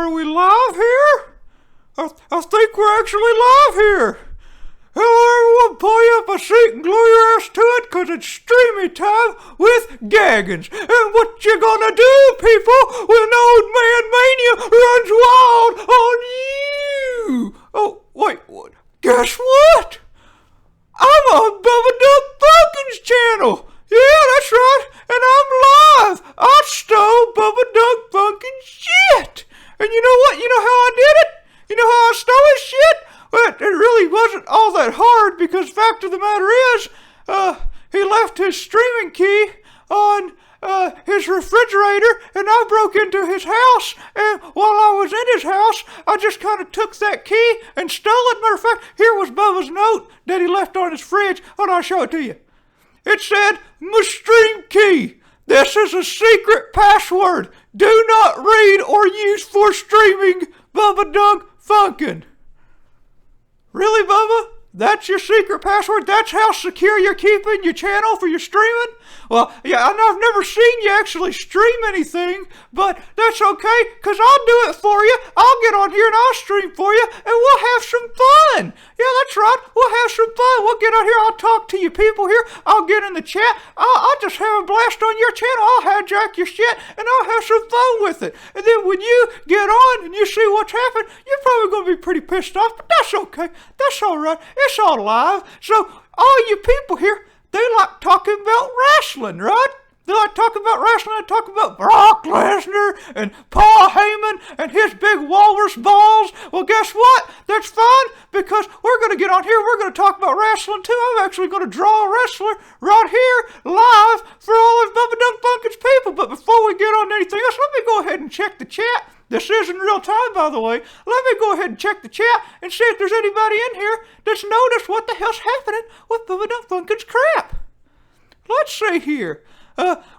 Are we live here? I think we're actually live here. Hello everyone, pull you up a seat and glue your ass to it, cause it's streamy time with Gaggens. And what you gonna do, people, when Old Man Mania runs wild on you? Oh, wait, what? Guess what? I'm on Bubba Duck channel. Yeah, that's right, and I'm live. I stole Bubba Duck shit. And you know what? You know how I did it? You know how I stole his shit? Well, it really wasn't all that hard, because the fact of the matter is, he left his streaming key on his refrigerator, and I broke into his house, and while I was in his house, I just kind of took that key and stole it. Matter of fact, here was Bubba's note that he left on his fridge. Hold on, I'll show it to you. It said, "My stream key. This is a secret password. Do not read or use for streaming Bubba Duck Funkin'." Really, Bubba? That's your secret password? That's how secure you're keeping your channel for your streaming? Well, yeah, I know I've never seen you actually stream anything, but that's okay, because I'll do it for you. I'll get on here and I'll stream for you, and we'll have some fun. Yeah, that's right. We'll have some fun. We'll get on here. I'll talk to you people here. I'll get in the chat. I'll just have a blast on your channel. I'll hijack your shit, and I'll have some fun with it. And then when you get on and you see what's happened, you're probably going to be pretty pissed off, but that's okay. That's all right. It's all live. So all you people here, they like talking about wrestling, right? They like talking about wrestling and talking about Brock Lesnar and Paul Heyman and his big walrus balls. Well, guess what? That's fine, because we're going to get on here. We're going to talk about wrestling too. I'm actually going to draw a wrestler right here live for all of Bubba Duck Funkin's people. But before we get on to anything else, let me go ahead and check the chat. This is in real time, by the way. Let me go ahead and check the chat and see if there's anybody in here that's noticed what the hell's happening with Bubba Duck Funkin's crap. Let's see here.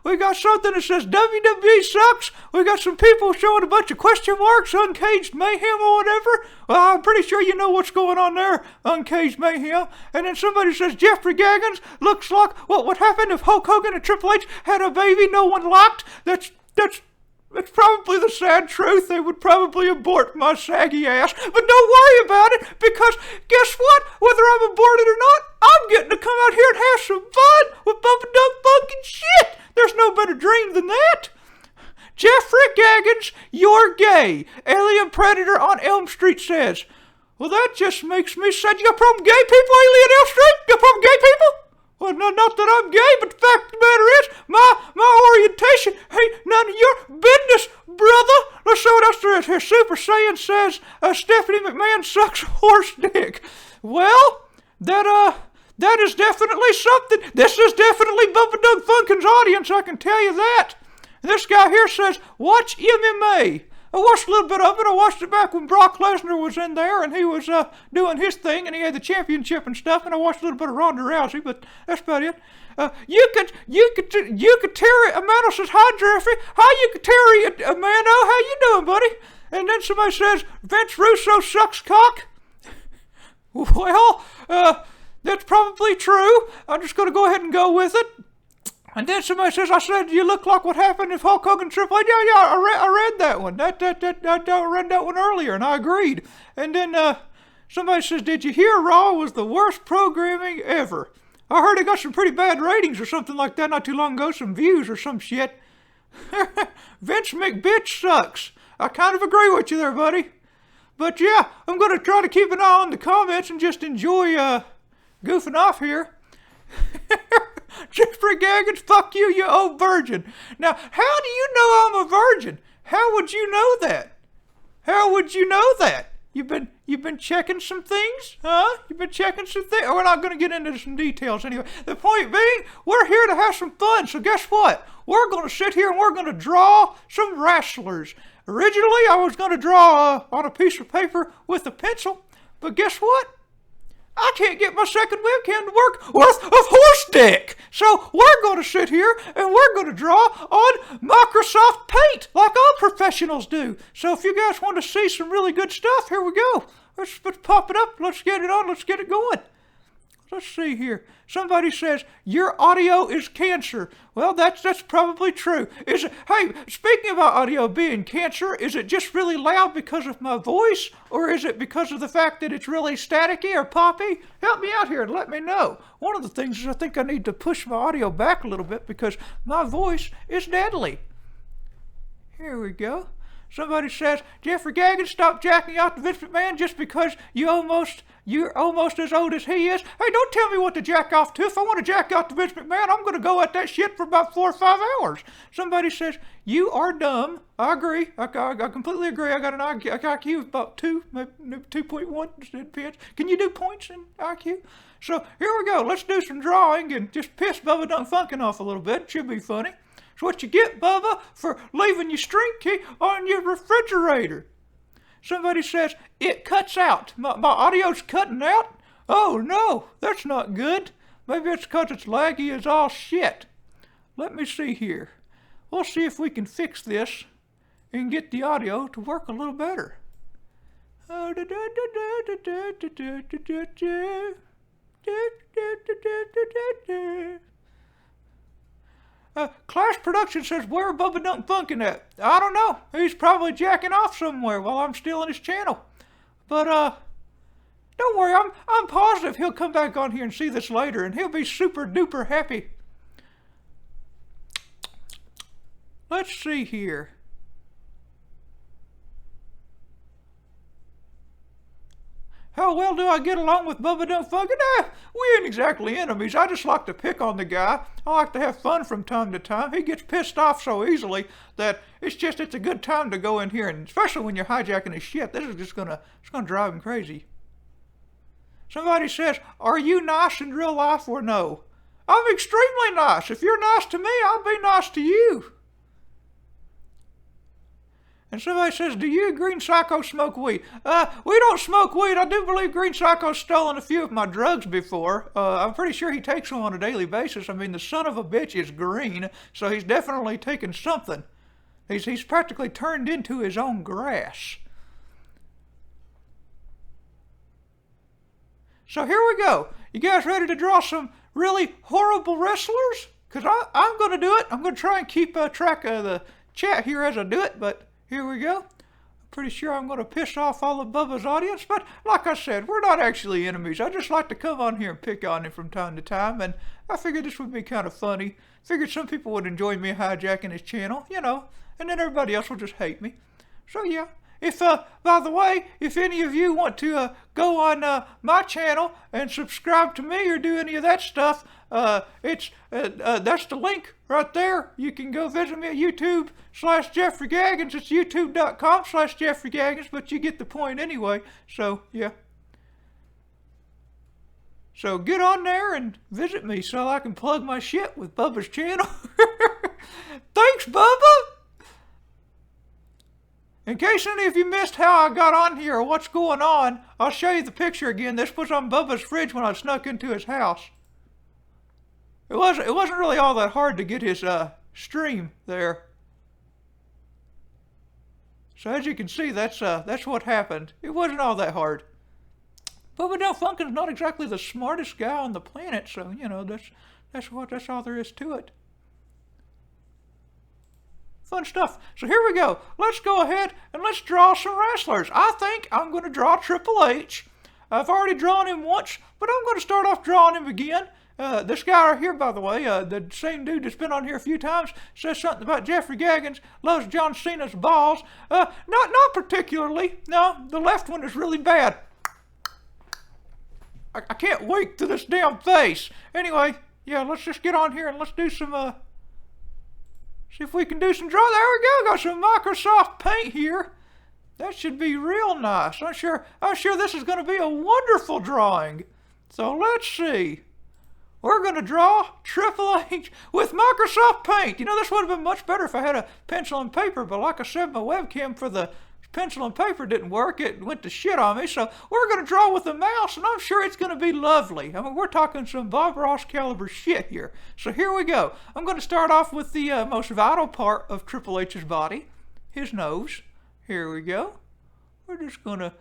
We got something that says WWE sucks. We got some people showing a bunch of question marks, Uncaged Mayhem or whatever. Well, I'm pretty sure you know what's going on there, Uncaged Mayhem. And then somebody says Jeffrey Gaggens looks like what would happen if Hulk Hogan and Triple H had a baby no one liked. That's probably the sad truth. They would probably abort my saggy ass. But don't worry about it, because guess what? Whether I'm aborted or not, I'm getting to come out here and have some fun with Bubba Duck Funkin' shit. There's no better dream than that. Jeffrey Gaggens, you're gay. Alien Predator on Elm Street says, well, that just makes me sad. You got a problem with gay people, Alien Elm Street? You got a problem with gay people? Well, not that I'm gay, but the fact of the matter is, my orientation ain't none of your business, brother. Let's see what else there is here. Super Saiyan says, Stephanie McMahon sucks horse dick. Well, that is definitely something. This is definitely Bubba Duck Funkin's audience, I can tell you that. And this guy here says, watch MMA. I watched a little bit of it. I watched it back when Brock Lesnar was in there and he was doing his thing and he had the championship and stuff. And I watched a little bit of Ronda Rousey, but that's about it. You could Terry. Amano says, hi Jeffrey. Hi, you could Terry. Amano, how you doing, buddy? And then somebody says, Vince Russo sucks cock. Well, that's probably true. I'm just going to go ahead and go with it. And then somebody says, I said, you look like what happened if Hulk Hogan Triple H. Yeah, I read that one. I read that one earlier, and I agreed. And then somebody says, did you hear Raw was the worst programming ever? I heard it got some pretty bad ratings or something like that not too long ago, some views or some shit. Vince McBitch sucks. I kind of agree with you there, buddy. But yeah, I'm going to try to keep an eye on the comments and just enjoy goofing off here. Jeffrey Gaggens, fuck you, you old virgin. Now, how do you know I'm a virgin? How would you know that? How would you know that? You've been checking some things? Huh? You've been checking some things? We're not going to get into some details anyway. The point being, we're here to have some fun. So guess what? We're going to sit here and we're going to draw some wrestlers. Originally, I was going to draw on a piece of paper with a pencil. But guess what? I can't get my second webcam to work worth of horse dick. So we're going to sit here and we're going to draw on Microsoft Paint like all professionals do. So if you guys want to see some really good stuff, here we go. Let's pop it up. Let's get it on. Let's get it going. let's see here. Somebody says, your audio is cancer. Well, that's probably true. Is it? Hey, speaking about audio being cancer, is it just really loud because of my voice? Or is it because of the fact that it's really staticky or poppy? Help me out here and let me know. One of the things is I think I need to push my audio back a little bit because my voice is deadly. Here we go. Somebody says, Jeffrey Gaggens, stop jacking out to Vince McMahon just because you're almost as old as he is. Hey, don't tell me what to jack off to. If I want to jack out to Vince McMahon, I'm going to go at that shit for about 4 or 5 hours. Somebody says, you are dumb. I agree. I completely agree. I got an IQ of about 2, maybe 2.1. It depends. Can you do points in IQ? So here we go. Let's do some drawing and just piss Bubba Dunk Funkin' off a little bit. It should be funny. It's what you get, Bubba, for leaving your string key on your refrigerator. Somebody says, it cuts out. My audio's cutting out? Oh, no, that's not good. Maybe it's because it's laggy as all shit. Let me see here. We'll see if we can fix this and get the audio to work a little better. Clash Production says, where Bubba Dunk Funkin' at? I don't know. He's probably jacking off somewhere while I'm stealing his channel. But, don't worry. I'm positive he'll come back on here and see this later, and he'll be super duper happy. Let's see here. How well do I get along with Bubba Dunk Funkin'? We ain't exactly enemies. I just like to pick on the guy. I like to have fun from time to time. He gets pissed off so easily that it's a good time to go in here, and especially when you're hijacking his shit, this is just gonna drive him crazy. Somebody says, are you nice in real life or no? I'm extremely nice. If you're nice to me, I'll be nice to you. And somebody says, do you, Green Psycho, smoke weed? We don't smoke weed. I do believe Green Psycho's stolen a few of my drugs before. I'm pretty sure he takes them on a daily basis. I mean, the son of a bitch is green, so he's definitely taken something. He's practically turned into his own grass. So here we go. You guys ready to draw some really horrible wrestlers? Because I'm going to do it. I'm going to try and keep track of the chat here as I do it, but here we go. I'm pretty sure I'm going to piss off all of Bubba's audience, but like I said, we're not actually enemies. I just like to come on here and pick on him from time to time, and I figured this would be kind of funny. Figured some people would enjoy me hijacking his channel, you know, and then everybody else will just hate me. So yeah. If, by the way, if any of you want to go on my channel and subscribe to me or do any of that stuff, that's the link right there. You can go visit me at YouTube/Jeffrey Gaggens. It's youtube.com/Jeffrey Gaggens, but you get the point anyway. So, yeah. So get on there and visit me so I can plug my shit with Bubba's channel. Thanks, Bubba! In case any of you missed how I got on here or what's going on, I'll show you the picture again. This was on Bubba's fridge when I snuck into his house. It wasn't really all that hard to get his stream there. So as you can see, that's what happened. It wasn't all that hard. Bubba Dunk Funkin's not exactly the smartest guy on the planet, so you know that's all there is to it. Fun stuff. So here we go. Let's go ahead and let's draw some wrestlers. I think I'm going to draw Triple H. I've already drawn him once, but I'm going to start off drawing him again. This guy right here, by the way, the same dude that's been on here a few times, says something about Jeffrey Gaggens, loves John Cena's balls. Not particularly. No, the left one is really bad. I can't wait to this damn face. Anyway, yeah, let's just get on here and let's do some, see if we can do some draw. There we go. Got some Microsoft Paint here. That should be real nice. I'm sure this is going to be a wonderful drawing. So let's see. We're going to draw Triple H with Microsoft Paint. You know, this would have been much better if I had a pencil and paper, but like I said, my webcam for the pencil and paper didn't work. It went to shit on me, so we're going to draw with a mouse, and I'm sure it's going to be lovely. I mean, we're talking some Bob Ross caliber shit here. So here we go. I'm going to start off with the most vital part of Triple H's body, his nose. Here we go. We're just gonna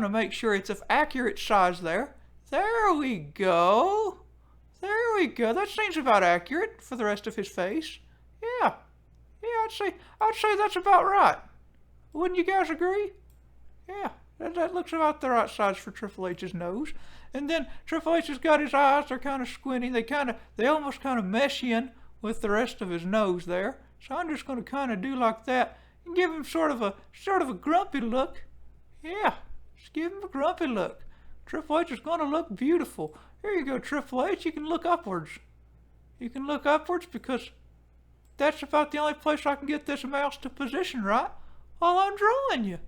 make sure it's of accurate size there. There we go. There we go. That seems about accurate for the rest of his face. Yeah. Yeah, I'd say that's about right. Wouldn't you guys agree? Yeah, that looks about the right size for Triple H's nose. And then Triple H has got his eyes, they're kind of squinty. They almost kind of mesh in with the rest of his nose there. So I'm just going to kind of do like that and give him sort of a grumpy look. Yeah, just give him a grumpy look. Triple H is going to look beautiful. Here you go, Triple H. You can look upwards. You can look upwards because that's about the only place I can get this mouse to position right while I'm drawing you.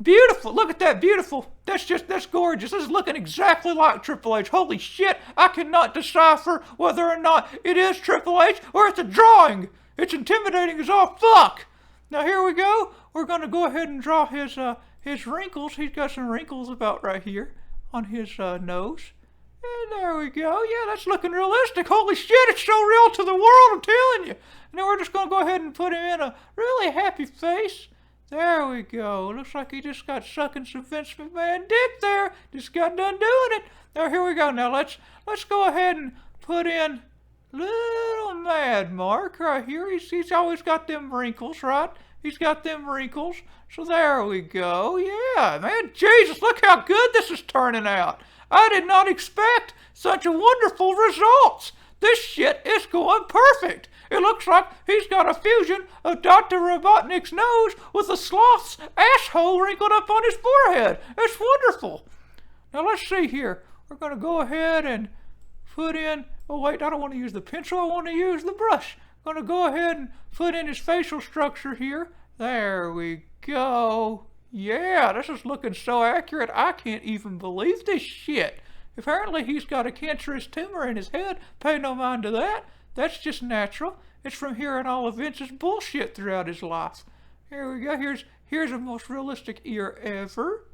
Beautiful. Look at that. Beautiful. That's gorgeous. This is looking exactly like Triple H. Holy shit. I cannot decipher whether or not it is Triple H or it's a drawing. It's intimidating as all fuck. Now here we go. We're going to go ahead and draw his wrinkles. He's got some wrinkles about right here on his nose. And there we go. Yeah, that's looking realistic. Holy shit, it's so real to the world, I'm telling you. And then we're just going to go ahead and put him in a really happy face. There we go. Looks like he just got sucking some Vince McMahon dick there. Just got done doing it. Now here we go. Now let's go ahead and put in little Mad Mark right here. He's always got them wrinkles, right? He's got them wrinkles. So there we go. Yeah, man. Jesus, look how good this is turning out. I did not expect such a wonderful results. This shit is going perfect. It looks like he's got a fusion of Dr. Robotnik's nose with a sloth's asshole wrinkled up on his forehead. It's wonderful. Now let's see here. We're going to go ahead and put in... Oh wait, I don't want to use the pencil. I want to use the brush. I'm going to go ahead and put in his facial structure here. There we go. Yeah, this is looking so accurate. I can't even believe this shit. Apparently he's got a cancerous tumor in his head. Pay no mind to that. That's just natural. It's from hearing all of Vince's bullshit throughout his life. Here we go. Here's the most realistic ear ever.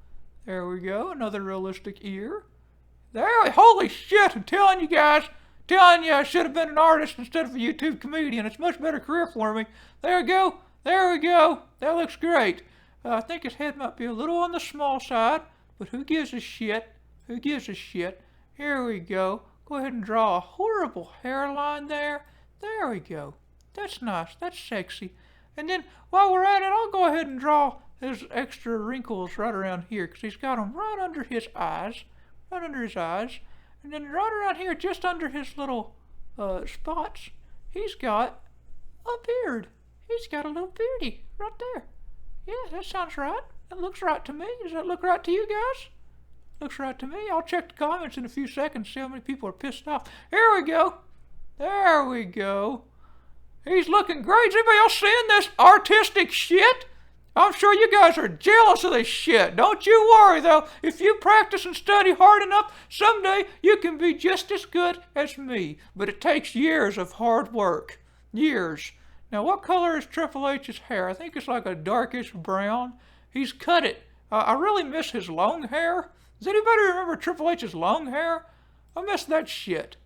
There we go. Another realistic ear. There. Holy shit! I'm telling you guys. Telling you I should have been an artist instead of a YouTube comedian. It's a much better career for me. There we go. There we go. That looks great. I think his head might be a little on the small side, but who gives a shit? Who gives a shit? Here we go. Go ahead and draw a horrible hairline there. There we go. That's nice. That's sexy. And then while we're at it, I'll go ahead and draw his extra wrinkles right around here because he's got them right under his eyes. Right under his eyes. And then right around here, just under his little spots, he's got a beard. He's got a little beardy right there. Yeah, that sounds right. That looks right to me. Does that look right to you guys? Looks right to me. I'll check the comments in a few seconds, see how many people are pissed off. Here we go. There we go. He's looking great. Is anybody else seeing this artistic shit? I'm sure you guys are jealous of this shit. Don't you worry, though. If you practice and study hard enough, someday you can be just as good as me. But it takes years of hard work. Years. Now, what color is Triple H's hair? I think it's like a darkish brown. He's cut it. I really miss his long hair. Does anybody remember Triple H's long hair? I miss that shit.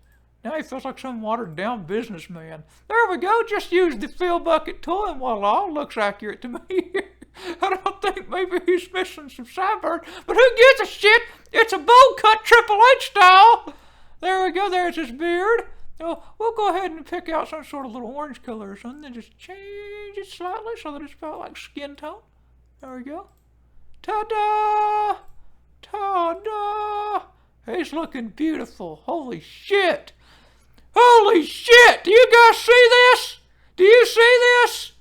Now he feels like some watered-down businessman. There we go. Just use the fill bucket tool and voila, looks accurate to me. I don't think maybe he's missing some sideburns, but who gives a shit? It's a bowl cut Triple H style. There we go. There's his beard. So we'll go ahead and pick out some sort of little orange color or something and just change it slightly so that it's about like skin tone. There we go. Ta-da! Ta-da! He's looking beautiful. Holy shit! Holy shit! Do you guys see this? Do you see this?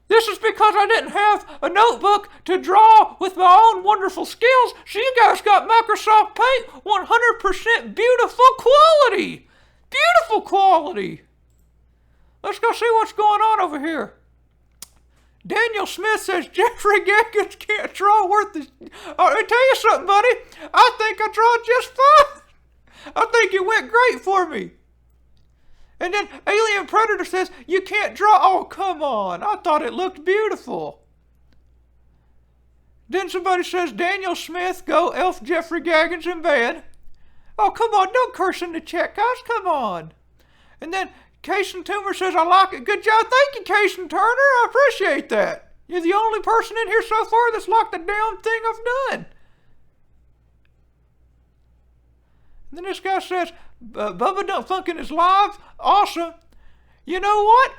This is because I didn't have a notebook to draw with my own wonderful skills, so you guys got Microsoft Paint 100% beautiful quality. Beautiful quality. Let's go see what's going on over here. Daniel Smith says Jeffrey Gaggens can't draw worth the... Let me tell you something, buddy. I think I draw just fine. I think it went great for me. And then Alien Predator says, you can't draw. Oh, come on. I thought it looked beautiful. Then somebody says, Daniel Smith, go elf Jeffrey Gaggens in bed. Oh, come on. Don't curse in the chat, guys. Come on. And then Cason Toomer says, I like it. Good job. Thank you, Cason Turner. I appreciate that. You're the only person in here so far that's liked the damn thing I've done. And then this guy says, Bubba Dunk Funkin' is live. Awesome. You know what?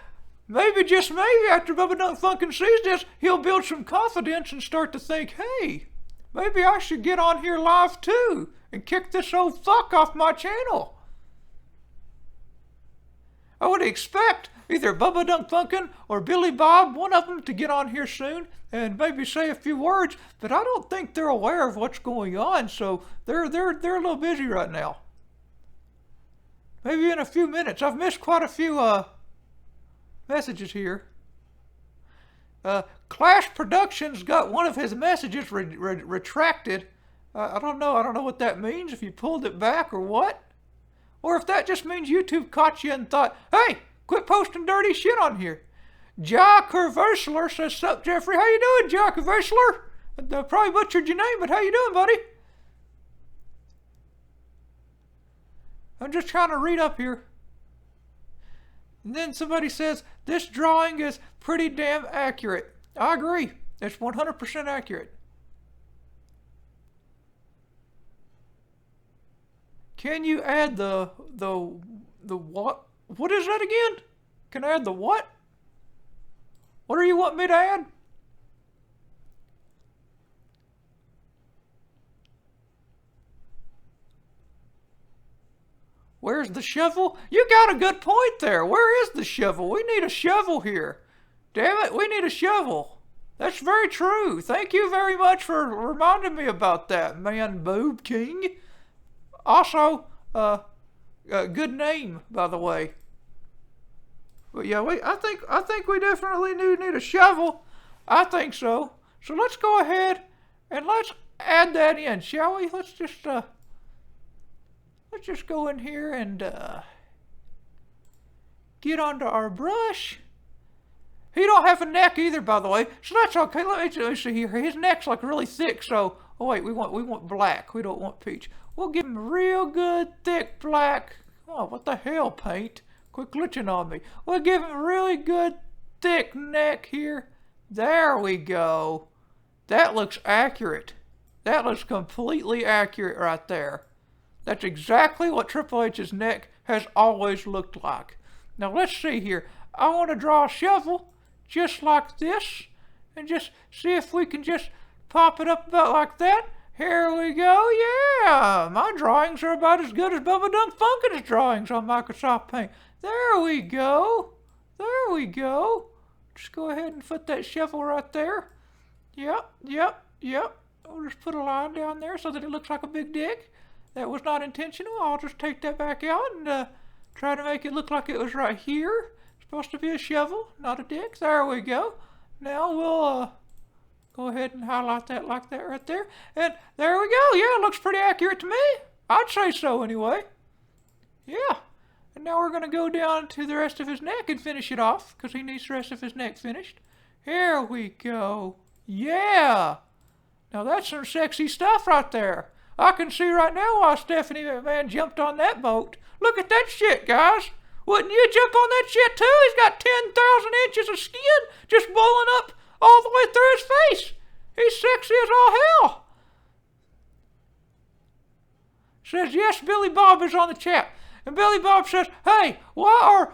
Maybe, just maybe, after Bubba Dunk Funkin' sees this, he'll build some confidence and start to think, hey, maybe I should get on here live too and kick this old fuck off my channel. I would expect either Bubba Dunk Funkin' or Billy Bob, one of them, to get on here soon and maybe say a few words, but I don't think they're aware of what's going on, so they're a little busy right now. Maybe in a few minutes. I've missed quite a few messages here. Clash Productions got one of his messages retracted. I don't know what that means, if you pulled it back or what. Or if that just means YouTube caught you and thought, hey, quit posting dirty shit on here. Jack Versler says, sup, Jeffrey? How you doing, Jack Versler? I probably butchered your name, but how you doing, buddy? I'm just trying to read up here. And then somebody says, this drawing is pretty damn accurate. I agree. It's 100% accurate. Can you add the what? What is that again? Can I add the what? What do you want me to add? Where's the shovel? You got a good point there. Where is the shovel? We need a shovel here. Damn it, we need a shovel. That's very true. Thank you very much for reminding me about that, Man Boob King. Also, good name, by the way. But yeah, I think we definitely need a shovel. I think so. So let's go ahead and let's add that in, shall we? Let's just go in here and get onto our brush. He don't have a neck either, by the way, so that's okay. Let me see here. His neck's like really thick, so oh wait, we want black. We don't want peach. We'll give him real good thick black. Oh, what the hell, paint? Quit glitching on me. We'll give him really good thick neck here. There we go. That looks accurate. That looks completely accurate right there. That's exactly what Triple H's neck has always looked like. Now let's see here. I want to draw a shovel just like this and just see if we can just pop it up about like that. Here we go. Yeah, my drawings are about as good as Bubba Dunk Funkin's drawings on Microsoft Paint. There we go. There we go. Just go ahead and put that shovel right there. Yep. I'll just put a line down there so that it looks like a big dick. That was not intentional. I'll just take that back out and try to make it look like it was right here. It's supposed to be a shovel, not a dick. There we go. Now we'll go ahead and highlight that like that right there. And there we go. Yeah, it looks pretty accurate to me. I'd say so anyway. Yeah. And now we're going to go down to the rest of his neck and finish it off because he needs the rest of his neck finished. Here we go. Yeah. Now that's some sexy stuff right there. I can see right now why Stephanie McMahon jumped on that boat. Look at that shit, guys. Wouldn't you jump on that shit too? He's got 10,000 inches of skin just blowing up all the way through his face. He's sexy as all hell. Says, yes, Billy Bob is on the chat. And Billy Bob says, hey, why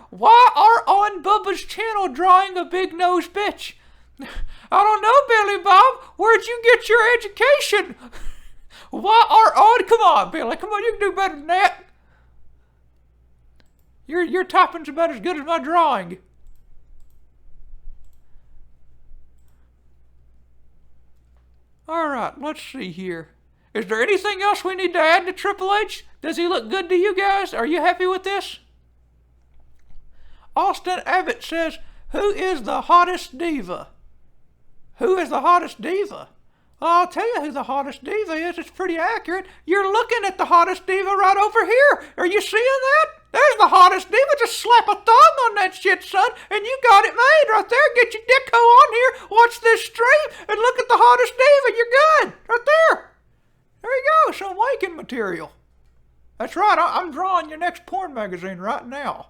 are on Bubba's channel drawing a big nose bitch? I don't know, Billy Bob. Where'd you get your education? Why are on? Come on, Billy. Come on, you can do better than that. Your typing's about as good as my drawing. All right, let's see here. Is there anything else we need to add to Triple H? Does he look good to you guys? Are you happy with this? Austin Abbott says, who is the hottest diva? Who is the hottest diva? I'll tell you who the hottest diva is. It's pretty accurate. You're looking at the hottest diva right over here. Are you seeing that? There's the hottest diva. Just slap a thumb on that shit, son, and you got it made right there. Get your dicko on here, watch this stream, and look at the hottest diva. You're good. Right there. There you go. Some waking material. That's right. I'm drawing your next porn magazine right now.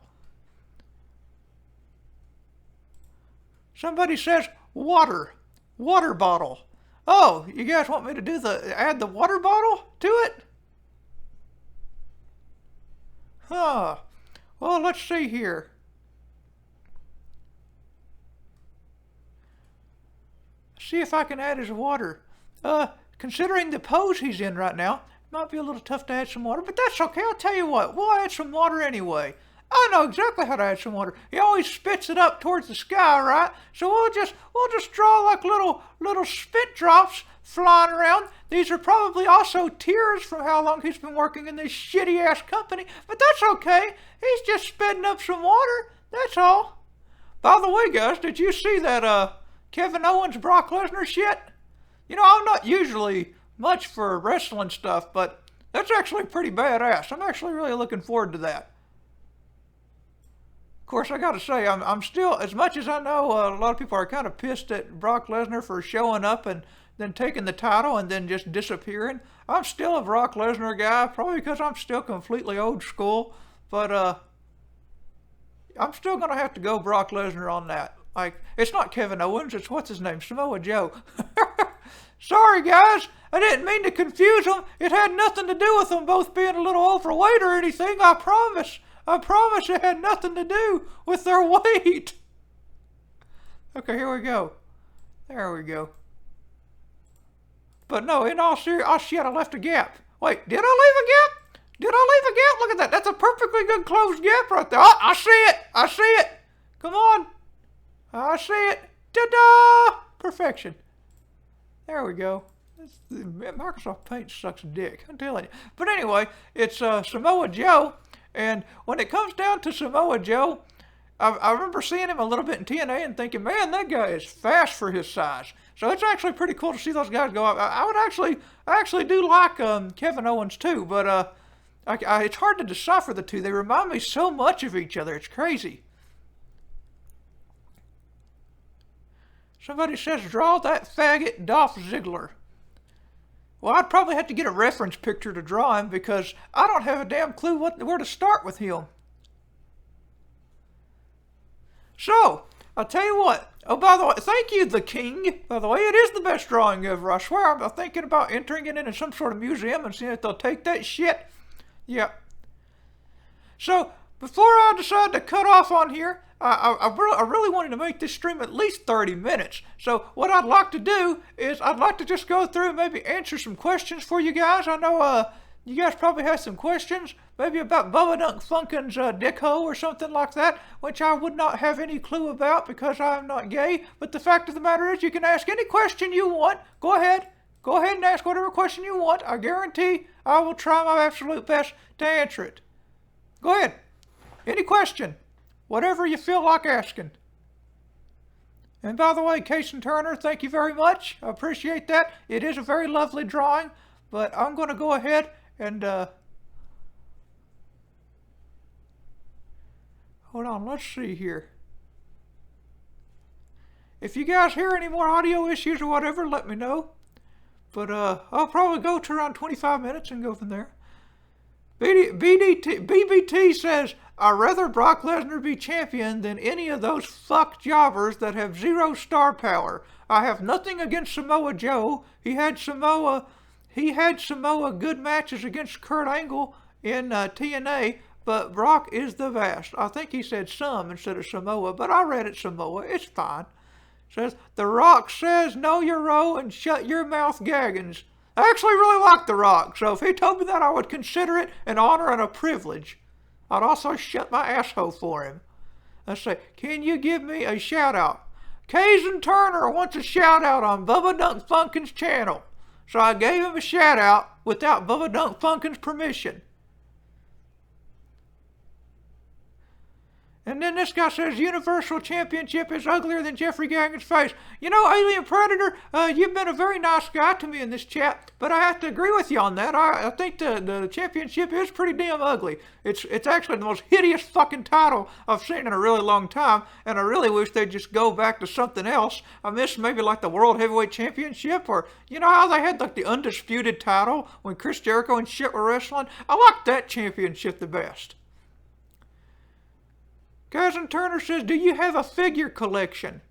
Somebody says water. Water bottle. Oh, you guys want me to do add the water bottle to it? Huh. Well, let's see here. See if I can add his water. Considering the pose he's in right now, it might be a little tough to add some water, but that's okay. I'll tell you what, we'll add some water anyway. I know exactly how to add some water. He always spits it up towards the sky, right? So we'll just draw like little spit drops flying around. These are probably also tears from how long he's been working in this shitty ass company, but that's okay. He's just spitting up some water. That's all. By the way, guys, did you see that Kevin Owens Brock Lesnar shit? You know, I'm not usually much for wrestling stuff, but that's actually pretty badass. I'm actually really looking forward to that. Of course, I gotta say, I'm still, as much as I know a lot of people are kind of pissed at Brock Lesnar for showing up and then taking the title and then just disappearing, I'm still a Brock Lesnar guy, probably because I'm still completely old school, but I'm still gonna have to go Brock Lesnar on that. Like, it's not Kevin Owens, it's what's his name, Samoa Joe. Sorry guys, I didn't mean to confuse them. It had nothing to do with them both being a little overweight or anything, I promise. I promise it had nothing to do with their weight. Okay, here we go. There we go. But no, in all seriousness, oh shit, I left a gap. Wait, did I leave a gap? Did I leave a gap? Look at that. That's a perfectly good closed gap right there. Oh, I see it. I see it. Come on. I see it. Ta-da! Perfection. There we go. Microsoft Paint sucks dick, I'm telling you. But anyway, it's Samoa Joe. And when it comes down to Samoa Joe, I remember seeing him a little bit in TNA and thinking, man, that guy is fast for his size. So it's actually pretty cool to see those guys go up. I actually do like Kevin Owens too, but it's hard to decipher the two. They remind me so much of each other. It's crazy. Somebody says, draw that faggot Dolph Ziggler. Well, I'd probably have to get a reference picture to draw him because I don't have a damn clue where to start with him. So, I'll tell you what. Oh, by the way, thank you, the King. By the way, it is the best drawing ever. I swear, I'm thinking about entering it in some sort of museum and seeing if they'll take that shit. Yep. So, before I decide to cut off on here, I really wanted to make this stream at least 30 minutes. So what I'd like to do is I'd like to just go through and maybe answer some questions for you guys. I know you guys probably have some questions, maybe about Bubba Dunk Funkin's dick hole or something like that, which I would not have any clue about because I'm not gay. But the fact of the matter is you can ask any question you want. Go ahead. Go ahead and ask whatever question you want. I guarantee I will try my absolute best to answer it. Go ahead. Any question. Whatever you feel like asking. And by the way, Case and Turner, thank you very much. I appreciate that. It is a very lovely drawing, but I'm going to go ahead and hold on, let's see here. If you guys hear any more audio issues or whatever, let me know. But I'll probably go to around 25 minutes and go from there. BBT says, I'd rather Brock Lesnar be champion than any of those fuck jobbers that have zero star power. I have nothing against Samoa Joe. He had Samoa good matches against Kurt Angle in TNA, but Brock is the best. I think he said some instead of Samoa, but I read it Samoa. It's fine. Says, The Rock says, know your role and shut your mouth, Gaggens. I actually really like The Rock, so if he told me that, I would consider it an honor and a privilege. I'd also shut my asshole for him. Let's say, can you give me a shout out? Kaysen Turner wants a shout out on Bubba Dunk Funkin's channel. So I gave him a shout out without Bubba Dunk Funkin's permission. And then this guy says, Universal Championship is uglier than Jeffrey Gaggens' face. You know, Alien Predator, you've been a very nice guy to me in this chat, but I have to agree with you on that. I think the championship is pretty damn ugly. It's actually the most hideous fucking title I've seen in a really long time, and I really wish they'd just go back to something else. I miss maybe like the World Heavyweight Championship, or you know how they had like the undisputed title when Chris Jericho and shit were wrestling? I like that championship the best. Cousin Turner says, do you have a figure collection?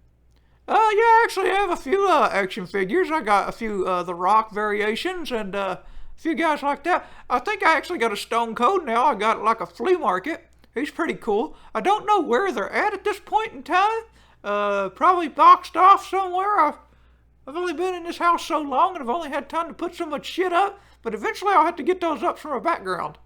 Yeah, I actually have a few action figures. I got a few The Rock variations, and I few guys like that. I think I actually got a Stone Cold now. I got like a flea market. He's pretty cool. I don't know where they're at this point in time. Probably boxed off somewhere. I've only been in this house so long and I've only had time to put so much shit up. But eventually I'll have to get those up from a background.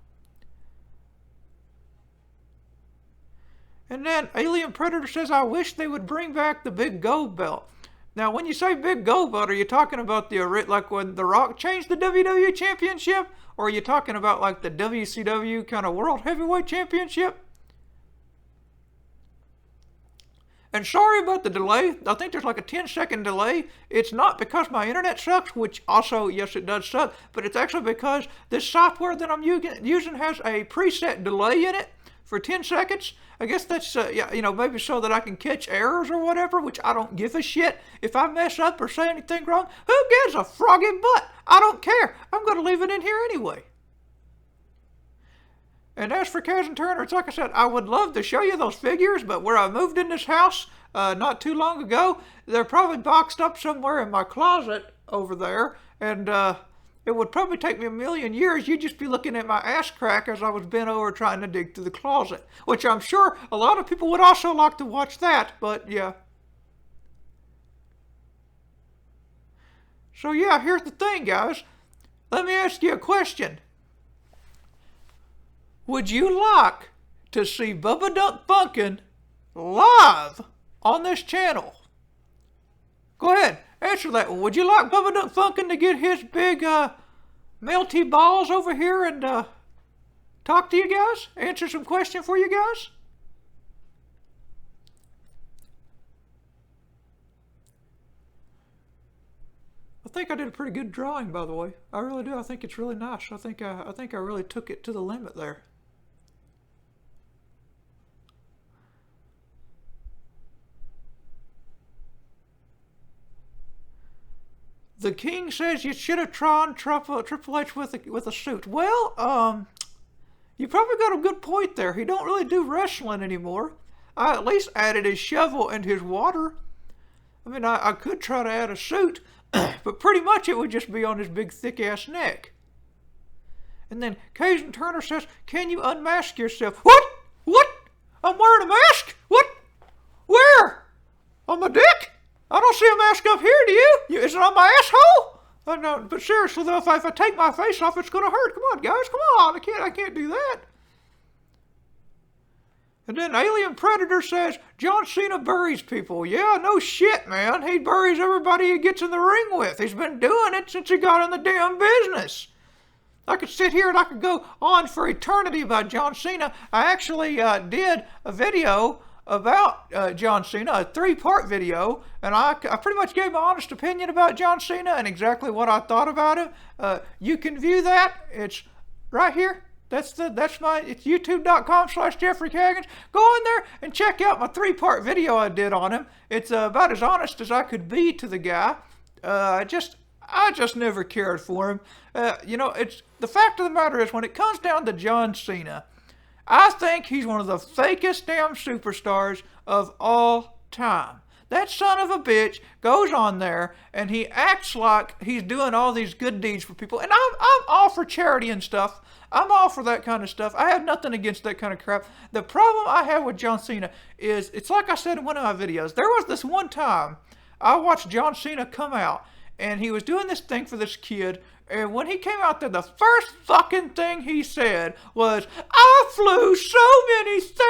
And then Alien Predator says, I wish they would bring back the big gold belt. Now, when you say big gold belt, are you talking about like when The Rock changed the WWE Championship? Or are you talking about like the WCW kind of World Heavyweight Championship? And sorry about the delay. I think there's like a 10-second delay. It's not because my internet sucks, which also, yes, it does suck, but it's actually because this software that I'm using has a preset delay in it for 10 seconds. I guess that's, maybe so that I can catch errors or whatever, which I don't give a shit. If I mess up or say anything wrong, who gives a froggy butt? I don't care. I'm going to leave it in here anyway. And as for Kaz and Turner, it's like I said, I would love to show you those figures, but where I moved in this house not too long ago, they're probably boxed up somewhere in my closet over there, and it would probably take me a million years. You'd just be looking at my ass crack as I was bent over trying to dig through the closet, which I'm sure a lot of people would also like to watch that, but yeah. So yeah, here's the thing, guys. Let me ask you a question. Would you like to see Bubba Dunk Funkin' live on this channel? Go ahead, answer that one. Would you like Bubba Dunk Funkin' to get his big melty balls over here and talk to you guys? Answer some questions for you guys? I think I did a pretty good drawing, by the way. I really do. I think it's really nice. I think I really took it to the limit there. The King says you should have tried Triple H with a suit. Well, you probably got a good point there. He don't really do wrestling anymore. I at least added his shovel and his water. I mean, I could try to add a suit, but pretty much it would just be on his big thick-ass neck. And then Cajun Turner says, can you unmask yourself? What? What? I'm wearing a mask? What? Where? On my dick? I don't see a mask up here, do you? Is it on my asshole? No, but seriously though, if I take my face off, it's gonna hurt. Come on, guys, come on. I can't do that. And then Alien Predator says, John Cena buries people. Yeah, no shit, man. He buries everybody he gets in the ring with. He's been doing it since he got in the damn business. I could sit here and I could go on for eternity about John Cena. I actually did a video about John Cena, a 3-part video, and I pretty much gave my honest opinion about John Cena and exactly what I thought about him. You can view that. It's right here. It's youtube.com/Jeffrey Gaggens. Go in there and check out my 3-part video I did on him. It's about as honest as I could be to the guy. I just never cared for him. It's the fact of the matter is, when it comes down to John Cena, I think he's one of the fakest damn superstars of all time. That son of a bitch goes on there and he acts like he's doing all these good deeds for people. And I'm all for charity and stuff. I'm all for that kind of stuff. I have nothing against that kind of crap. The problem I have with John Cena is, it's like I said in one of my videos. There was this one time I watched John Cena come out and he was doing this thing for this kid. And when he came out there, the first fucking thing he said was, I flew so many thousand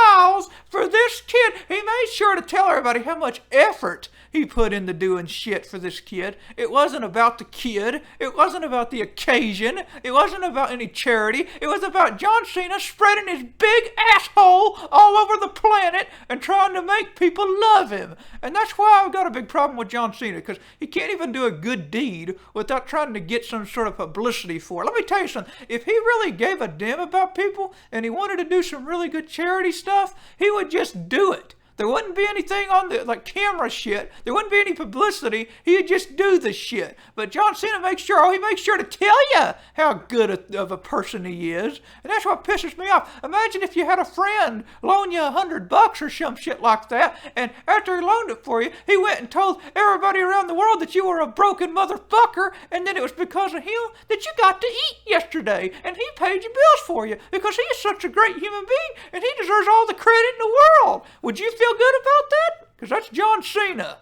miles for this kid. He made sure to tell everybody how much effort he put into doing shit for this kid. It wasn't about the kid. It wasn't about the occasion. It wasn't about any charity. It was about John Cena spreading his big asshole all over the planet and trying to make people love him. And that's why I've got a big problem with John Cena, because he can't even do a good deed without trying to get some sort of publicity for it. Let me tell you something. If he really gave a damn about people and he wanted to do some really good charity stuff, he would just do it. There wouldn't be anything on the camera shit. There wouldn't be any publicity. He'd just do the shit. But John Cena makes sure to tell you how good of a person he is. And that's what pisses me off. Imagine if you had a friend loan you $100 or some shit like that, and after he loaned it for you, he went and told everybody around the world that you were a broken motherfucker, and then it was because of him that you got to eat yesterday, and he paid your bills for you because he is such a great human being, and he deserves all the credit in the world. Would you feel good about that? Because that's John Cena.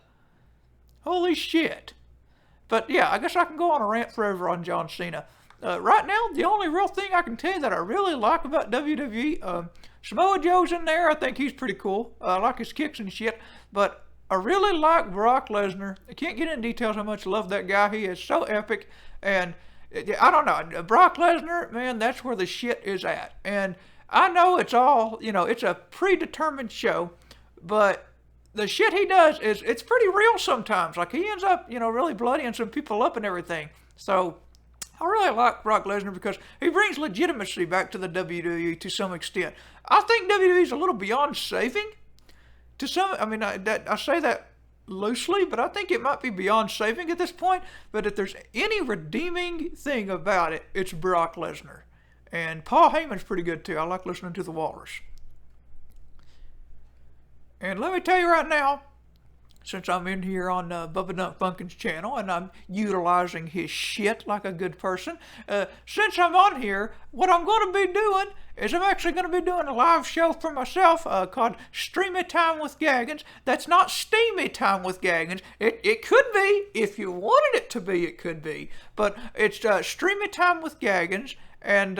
Holy shit. But yeah, I guess I can go on a rant forever on John Cena. Right now, the only real thing I can tell you that I really like about WWE, Samoa Joe's in there. I think he's pretty cool. I like his kicks and shit. But I really like Brock Lesnar. I can't get into details how much I love that guy. He is so epic. And I don't know. Brock Lesnar, man, that's where the shit is at. And I know it's all, it's a predetermined show. But the shit he does it's pretty real sometimes. Like, he ends up, really bloodying some people up and everything. So I really like Brock Lesnar because he brings legitimacy back to the WWE to some extent. I think WWE is a little beyond saving. To some, I say that loosely, but I think it might be beyond saving at this point. But if there's any redeeming thing about it, it's Brock Lesnar. And Paul Heyman's pretty good too. I like listening to the Walrus. And let me tell you right now, since I'm in here on Bubba Dunk Funkin's channel and I'm utilizing his shit like a good person, since I'm on here, what I'm going to be doing is I'm actually going to be doing a live show for myself called Streamy Time with Gaggens. That's not Steamy Time with Gaggens. It could be. If you wanted it to be, it could be. But it's Streamy Time with Gaggens. And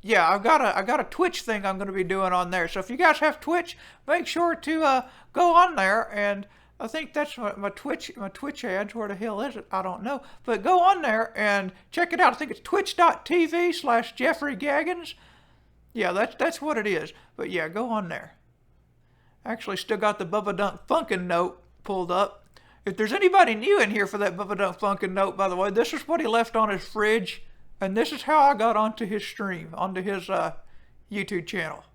yeah, I got a Twitch thing I'm going to be doing on there. So if you guys have Twitch, make sure to go on there. And I think that's my Twitch ads. Where the hell is it? I don't know. But go on there and check it out. I think it's twitch.tv/Jeffrey Gaggens. Yeah, that's what it is. But yeah, go on there. Actually, still got the Bubba Dunk Funkin' note pulled up. If there's anybody new in here for that Bubba Dunk Funkin' note, by the way, this is what he left on his fridge. And this is how I got onto his stream, onto his YouTube channel.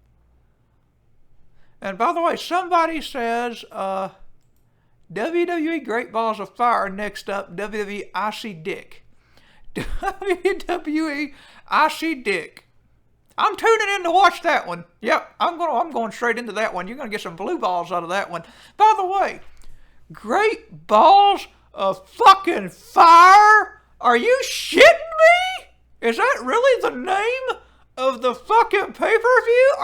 And by the way, somebody says WWE Great Balls of Fire. Next up, WWE Icy Dick. WWE Icy Dick. I'm tuning in to watch that one. Yep, I'm going straight into that one. You're going to get some blue balls out of that one. By the way, Great Balls of fucking Fire? Are you shitting me? Is that really the name of the fucking pay-per-view?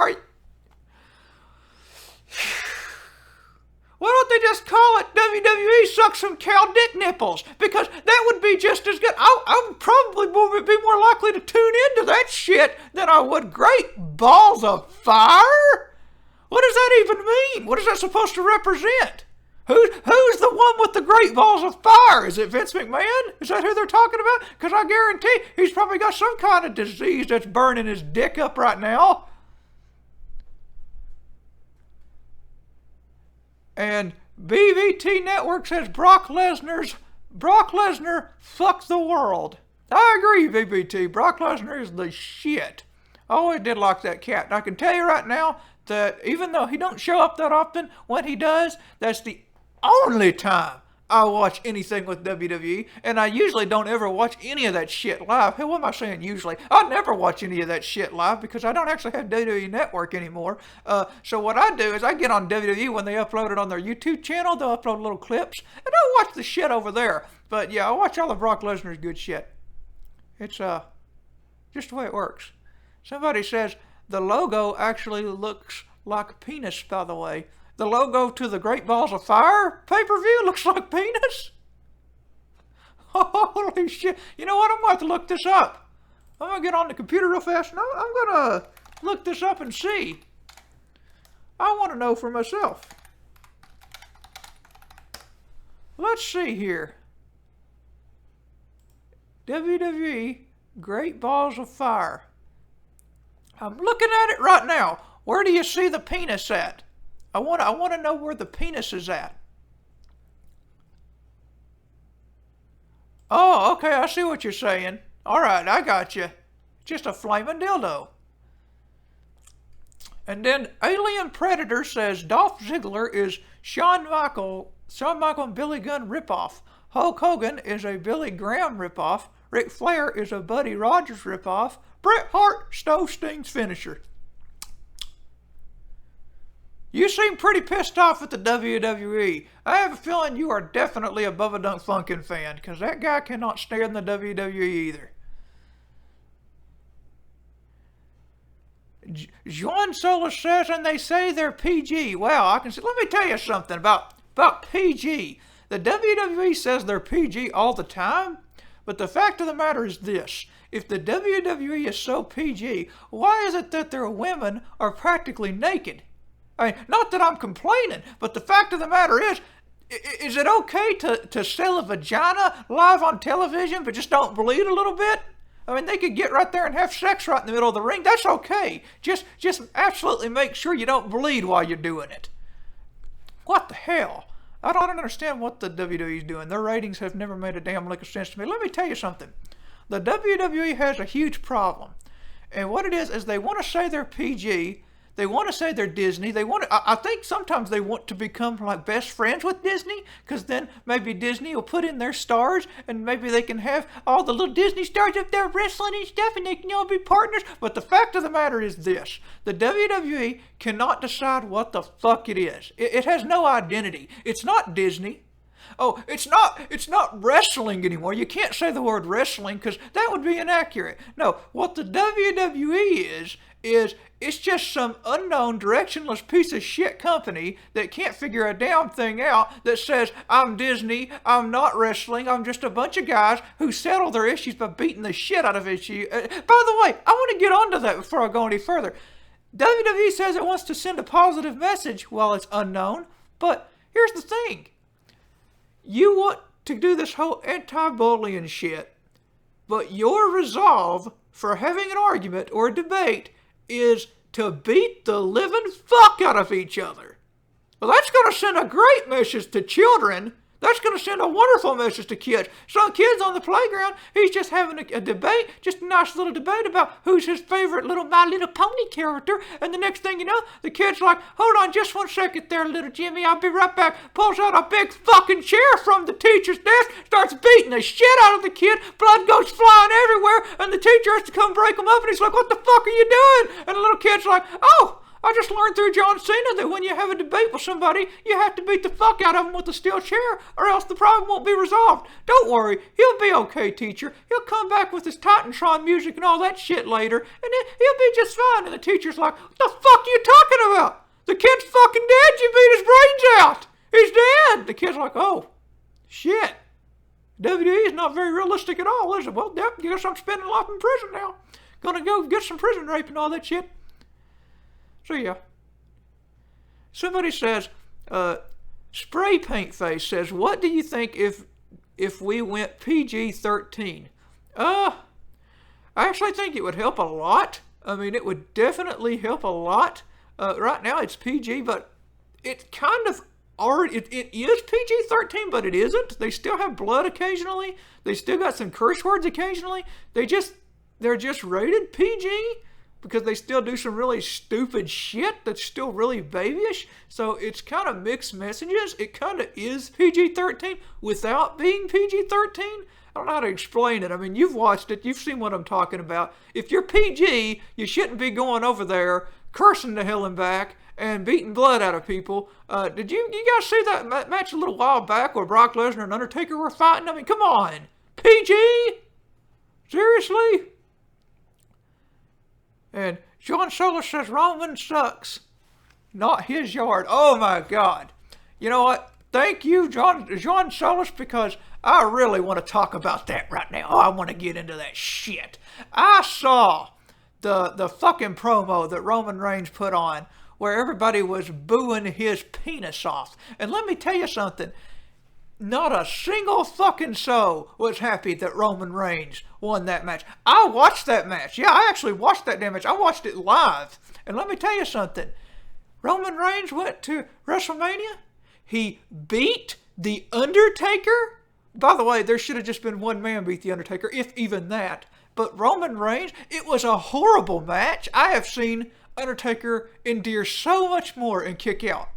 Why don't they just call it WWE Suck Some Cow Dick Nipples? Because that would be just as good. I would probably be more likely to tune into that shit than I would Great Balls of Fire? What does that even mean? What is that supposed to represent? Who's the one with the great balls of fire? Is it Vince McMahon? Is that who they're talking about? Because I guarantee he's probably got some kind of disease that's burning his dick up right now. And BVT Network says Brock Lesnar fuck the world. I agree, BVT. Brock Lesnar is the shit. I always did like that cat. And I can tell you right now that even though he don't show up that often, when he does, that's the only time I watch anything with WWE, and I usually don't ever watch any of that shit live. Hey, what am I saying usually? I never watch any of that shit live because I don't actually have WWE Network anymore. So what I do is I get on WWE when they upload it on their YouTube channel. They'll upload little clips, and I watch the shit over there. But yeah, I watch all of Brock Lesnar's good shit. It's just the way it works. Somebody says the logo actually looks like a penis, by the way. The logo to the Great Balls of Fire pay-per-view looks like penis? Holy shit. You know what? I'm going to have to look this up. I'm going to get on the computer real fast and I'm going to look this up and see. I want to know for myself. Let's see here. WWE Great Balls of Fire. I'm looking at it right now. Where do you see the penis at? I want to know where the penis is at. Oh, okay, I see what you're saying. All right, I got you. Just a flaming dildo. And then Alien Predator says Dolph Ziggler is Shawn Michael and Billy Gunn ripoff. Hulk Hogan is a Billy Graham ripoff. Ric Flair is a Buddy Rogers ripoff. Bret Hart stole Sting's finisher. You seem pretty pissed off at the WWE. I have a feeling you are definitely a Bubba Dunk Funkin' fan, because that guy cannot stand the WWE either. Juan Solis says, and they say they're PG. Well, I can see. Let me tell you something about PG. The WWE says they're PG all the time, but the fact of the matter is this. If the WWE is so PG, why is it that their women are practically naked? I mean, not that I'm complaining, but the fact of the matter is it okay to sell a vagina live on television but just don't bleed a little bit? I mean, they could get right there and have sex right in the middle of the ring. That's okay. Just absolutely make sure you don't bleed while you're doing it. What the hell? I don't understand what the WWE is doing. Their ratings have never made a damn lick of sense to me. Let me tell you something. The WWE has a huge problem. And what it is they want to say they're PG. They want to say they're Disney. I think sometimes they want to become like best friends with Disney, because then maybe Disney will put in their stars, and maybe they can have all the little Disney stars up there wrestling and stuff, and they can all be partners. But the fact of the matter is this: the WWE cannot decide what the fuck it is. It has no identity. It's not Disney. Oh, it's not wrestling anymore. You can't say the word wrestling because that would be inaccurate. No, what the WWE is it's just some unknown directionless piece of shit company that can't figure a damn thing out, that says, I'm Disney, I'm not wrestling, I'm just a bunch of guys who settle their issues by beating the shit out of issue. By the way, I want to get onto that before I go any further. WWE says it wants to send a positive message while it's unknown, but here's the thing. You want to do this whole anti-bullying shit, but your resolve for having an argument or a debate is to beat the living fuck out of each other. Well, that's going to send a great message to children. That's going to send a wonderful message to kids. Some kids on the playground, he's just having a debate, just a nice little debate about who's his favorite little My Little Pony character. And the next thing you know, the kid's like, hold on just 1 second there, little Jimmy, I'll be right back. Pulls out a big fucking chair from the teacher's desk, starts beating the shit out of the kid. Blood goes flying everywhere, and the teacher has to come break him up, and he's like, what the fuck are you doing? And the little kid's like, oh, I just learned through John Cena that when you have a debate with somebody, you have to beat the fuck out of them with a steel chair, or else the problem won't be resolved. Don't worry, he'll be okay, teacher. He'll come back with his Titantron music and all that shit later, and then he'll be just fine. And the teacher's like, what the fuck are you talking about? The kid's fucking dead. You beat his brains out. He's dead. The kid's like, oh, shit. WWE is not very realistic at all, is it? Well, yep, guess I'm spending life in prison now. Gonna go get some prison rape and all that shit. So yeah. Somebody says, Spray Paint Face says, what do you think if we went PG-13? I actually think it would help a lot. I mean, it would definitely help a lot. Right now it's PG, but it kind of already, it is PG-13, but it isn't. They still have blood occasionally. They still got some curse words occasionally. They're just rated PG because they still do some really stupid shit that's still really babyish. So it's kind of mixed messages. It kind of is PG-13 without being PG-13. I don't know how to explain it. I mean, you've watched it. You've seen what I'm talking about. If you're PG, you shouldn't be going over there cursing to hell and back and beating blood out of people. Did you guys see that match a little while back where Brock Lesnar and Undertaker were fighting? I mean, come on. PG? Seriously? And John Solis says Roman sucks. Not his yard. Oh my God. You know what? Thank you, John Solis, because I really want to talk about that right now. I want to get into that shit. I saw the fucking promo that Roman Reigns put on where everybody was booing his penis off. And let me tell you something. Not a single fucking soul was happy that Roman Reigns won that match. I watched that match. Yeah, I actually watched that damn match. I watched it live. And let me tell you something. Roman Reigns went to WrestleMania. He beat The Undertaker. By the way, there should have just been one man beat The Undertaker, if even that. But Roman Reigns, it was a horrible match. I have seen Undertaker endure so much more and kick out.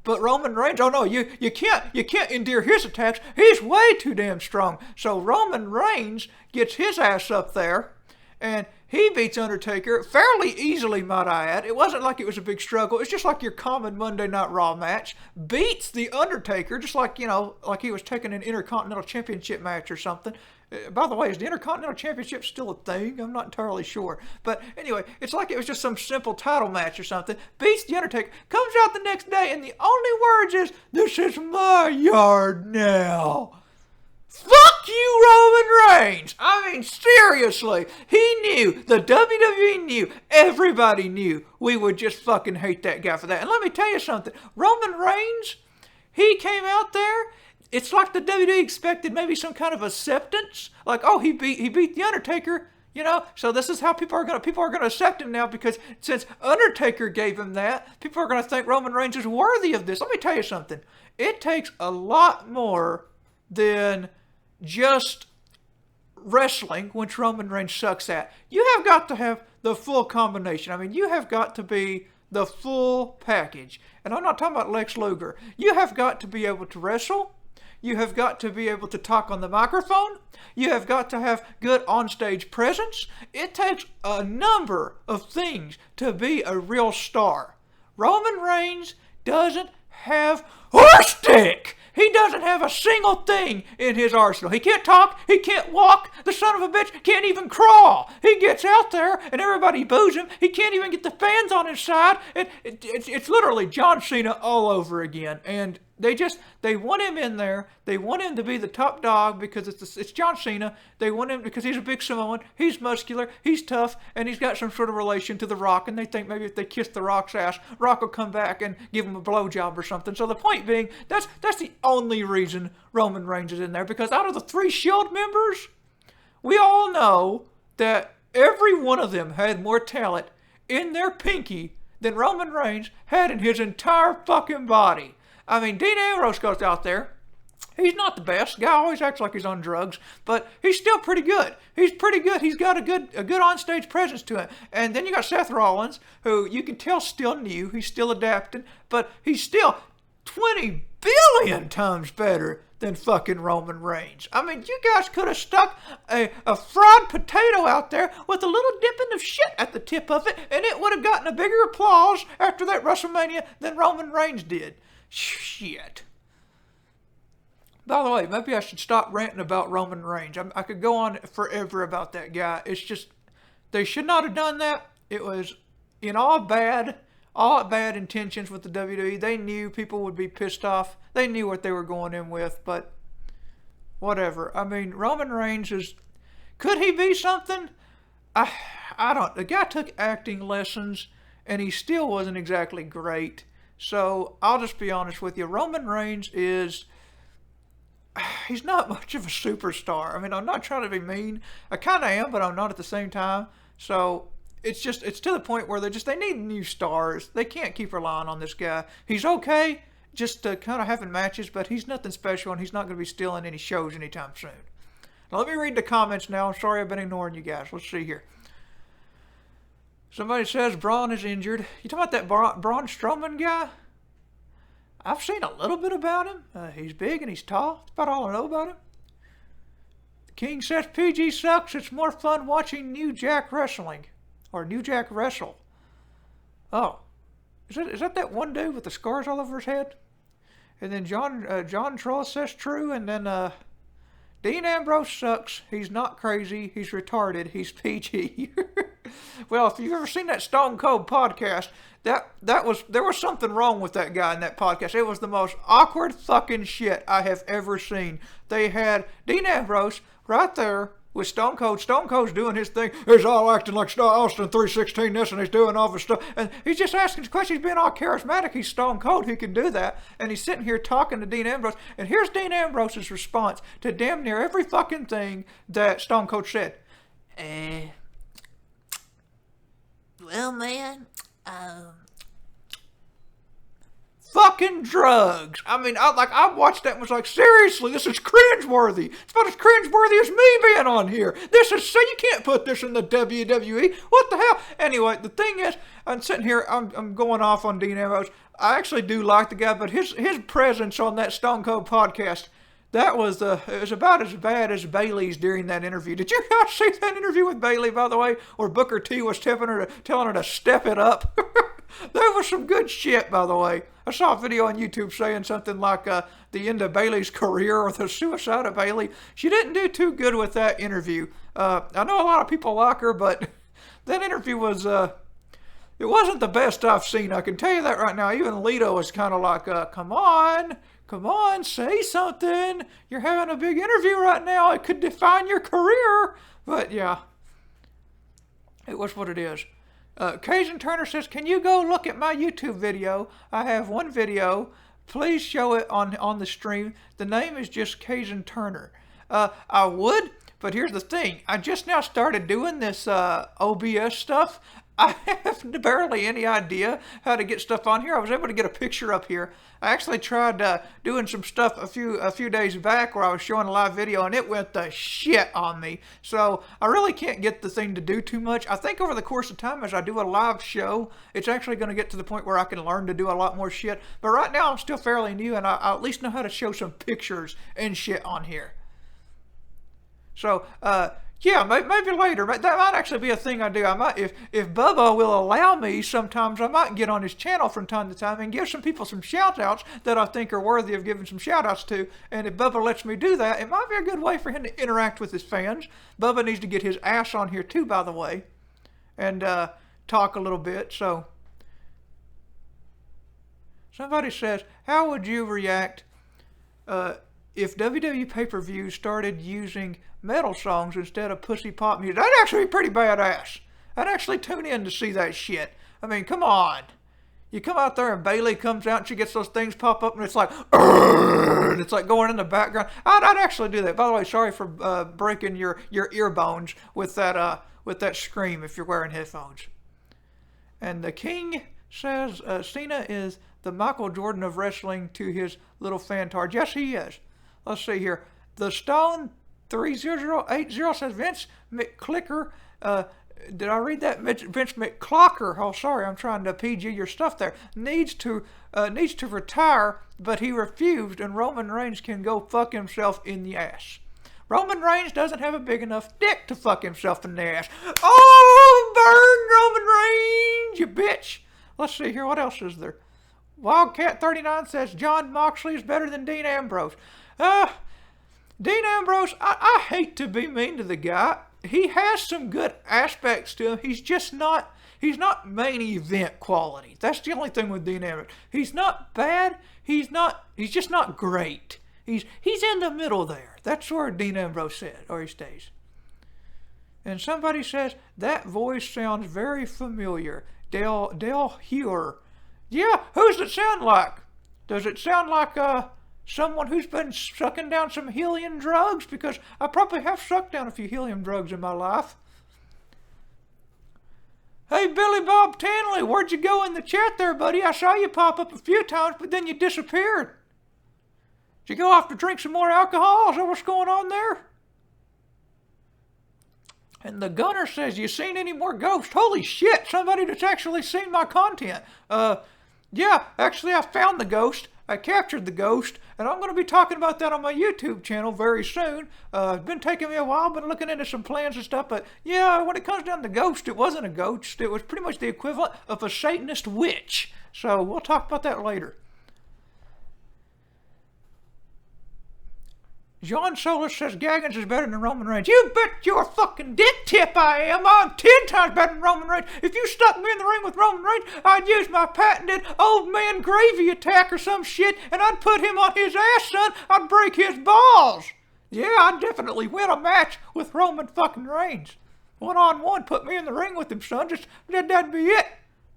But Roman Reigns, oh no, you can't endure his attacks. He's way too damn strong. So Roman Reigns gets his ass up there, and he beats Undertaker fairly easily, might I add. It wasn't like it was a big struggle. It's just like your common Monday Night Raw match. Beats the Undertaker, just like, like he was taking an Intercontinental Championship match or something. By the way, is the Intercontinental Championship still a thing? I'm not entirely sure. But anyway, it's like it was just some simple title match or something. Beats the Undertaker, comes out the next day, and the only words is, "This is my yard now." Fuck you, Roman Reigns! I mean, seriously. He knew. The WWE knew. Everybody knew. We would just fucking hate that guy for that. And let me tell you something. Roman Reigns, he came out there. It's like the WWE expected maybe some kind of acceptance. Like, oh, he beat the Undertaker, So this is how people are gonna accept him now, because since Undertaker gave him that, people are gonna think Roman Reigns is worthy of this. Let me tell you something. It takes a lot more than just wrestling, which Roman Reigns sucks at. You have got to have the full combination. I mean, you have got to be the full package. And I'm not talking about Lex Luger. You have got to be able to wrestle. You have got to be able to talk on the microphone. You have got to have good onstage presence. It takes a number of things to be a real star. Roman Reigns doesn't have horse dick. He doesn't have a single thing in his arsenal. He can't talk. He can't walk. The son of a bitch can't even crawl. He gets out there and everybody boos him. He can't even get the fans on his side. It's literally John Cena all over again. And they want him in there. They want him to be the top dog because it's John Cena. They want him because he's a big Samoan. He's muscular. He's tough. And he's got some sort of relation to The Rock. And they think maybe if they kiss The Rock's ass, Rock will come back and give him a blowjob or something. So the point being, that's the only reason Roman Reigns is in there. Because out of the 3 Shield members, we all know that every one of them had more talent in their pinky than Roman Reigns had in his entire fucking body. I mean, Dean Ambrose goes out there. He's not the best. Guy always acts like he's on drugs, but he's still pretty good. He's pretty good. He's got a good onstage presence to him. And then you got Seth Rollins, who you can tell still new. He's still adapting, but he's still 20 billion times better than fucking Roman Reigns. I mean, you guys could have stuck a fried potato out there with a little dipping of shit at the tip of it, and it would have gotten a bigger applause after that WrestleMania than Roman Reigns did. Shit. By the way, maybe I should stop ranting about Roman Reigns. I could go on forever about that guy. It's just, they should not have done that. It was in all bad intentions with the WWE. They knew people would be pissed off. They knew what they were going in with, but whatever. I mean, Roman Reigns could he be something? I don't. The guy took acting lessons, and he still wasn't exactly great. So, I'll just be honest with you. Roman Reigns he's not much of a superstar. I mean, I'm not trying to be mean. I kind of am, but I'm not at the same time. So, it's to the point where they need new stars. They can't keep relying on this guy. He's okay, just kind of having matches, but he's nothing special, and he's not going to be stealing any shows anytime soon. Now, let me read the comments now. I'm sorry I've been ignoring you guys. Let's see here. Somebody says Braun is injured. You talking about that Braun Strowman guy? I've seen a little bit about him. He's big and he's tall. That's about all I know about him. The King says PG sucks. It's more fun watching New Jack wrestling. Or New Jack wrestle. Oh. Is that one dude with the scars all over his head? And then John Troll says true. And then Dean Ambrose sucks. He's not crazy. He's retarded. He's PG. Well, if you've ever seen that Stone Cold podcast, there was something wrong with that guy in that podcast. It was the most awkward fucking shit I have ever seen. They had Dean Ambrose right there with Stone Cold. Stone Cold's doing his thing. He's all acting like Austin 316 this, and he's doing all this stuff. And he's just asking questions. He's being all charismatic. He's Stone Cold. He can do that. And he's sitting here talking to Dean Ambrose. And here's Dean Ambrose's response to damn near every fucking thing that Stone Cold said. Well, man, fucking drugs. I mean, I watched that and was like, seriously, this is cringeworthy. It's about as cringeworthy as me being on here. This is, so you can't put this in the WWE. What the hell? Anyway, the thing is, I'm sitting here, I'm going off on Dean Ambrose. I actually do like the guy, but his presence on that Stone Cold podcast, that was it was about as bad as Bayley's during that interview. Did you guys see that interview with Bayley, by the way, where Booker T was telling her to step it up? That was some good shit, by the way. I saw a video on YouTube saying something like the end of Bayley's career or the suicide of Bayley. She didn't do too good with that interview. I know a lot of people like her, but that interview was it wasn't the best I've seen. I can tell you that right now. Even Lito was kind of like, come on, say something. You're having a big interview right now. It could define your career. But yeah, it was what it is. Cajun Turner says, can you go look at my YouTube video? I have one video. Please show it on the stream. The name is just Cajun Turner. I would, but here's the thing. I just now started doing this OBS stuff. I have barely any idea how to get stuff on here. I was able to get a picture up here. I actually tried doing some stuff a few days back where I was showing a live video and it went the shit on me. So I really can't get the thing to do too much. I think over the course of time as I do a live show, it's actually going to get to the point where I can learn to do a lot more shit. But right now I'm still fairly new and I at least know how to show some pictures and shit on here. So, yeah, maybe later. That might actually be a thing I do. I might, if Bubba will allow me, sometimes I might get on his channel from time to time and give some people some shout-outs that I think are worthy of giving some shout-outs to. And if Bubba lets me do that, it might be a good way for him to interact with his fans. Bubba needs to get his ass on here too, by the way, and talk a little bit. So, somebody says, how would you react if WWE pay-per-view started using metal songs instead of pussy pop music? That'd actually be pretty badass. I'd actually tune in to see that shit. I mean, come on. You come out there and Bayley comes out and she gets those things pop up and it's like, and it's like going in the background. I'd actually do that. By the way, sorry for breaking your ear bones with that scream if you're wearing headphones. And the King says Cena is the Michael Jordan of wrestling to his little fantard. Yes, he is. Let's see here. The Stone 3080 says Vince McClicker. Did I read that? Vince McClocker. Oh, sorry, I'm trying to PG your stuff there. Needs to retire, but he refused, and Roman Reigns can go fuck himself in the ass. Roman Reigns doesn't have a big enough dick to fuck himself in the ass. Oh, burn Roman Reigns, you bitch. Let's see here. What else is there? Wildcat39 says John Moxley is better than Dean Ambrose. Dean Ambrose, I hate to be mean to the guy. He has some good aspects to him. He's not main event quality. That's the only thing with Dean Ambrose. He's not bad. He's just not great. He's in the middle there. That's where Dean Ambrose said, or he stays. And somebody says, that voice sounds very familiar. Dale Hewer. Yeah, who's it sound like? Does it sound like someone who's been sucking down some helium drugs? Because I probably have sucked down a few helium drugs in my life. Hey, Billy Bob Tanley, where'd you go in the chat there, buddy? I saw you pop up a few times, but then you disappeared. Did you go off to drink some more alcohol? Is that what's going on there? And the Gunner says, you seen any more ghosts? Holy shit, somebody that's actually seen my content. Yeah, actually I found the ghost. I captured the ghost, and I'm going to be talking about that on my YouTube channel very soon. It's been taking me a while, been looking into some plans and stuff, but yeah, when it comes down to ghost, it wasn't a ghost. It was pretty much the equivalent of a Satanist witch. So we'll talk about that later. John Solis says Gaggens is better than Roman Reigns. You bet your fucking dick tip I am. I'm 10 times better than Roman Reigns. If you stuck me in the ring with Roman Reigns, I'd use my patented old man gravy attack or some shit, and I'd put him on his ass, son. I'd break his balls. Yeah, I'd definitely win a match with Roman fucking Reigns. 1-on-1, put me in the ring with him, son. That'd be it.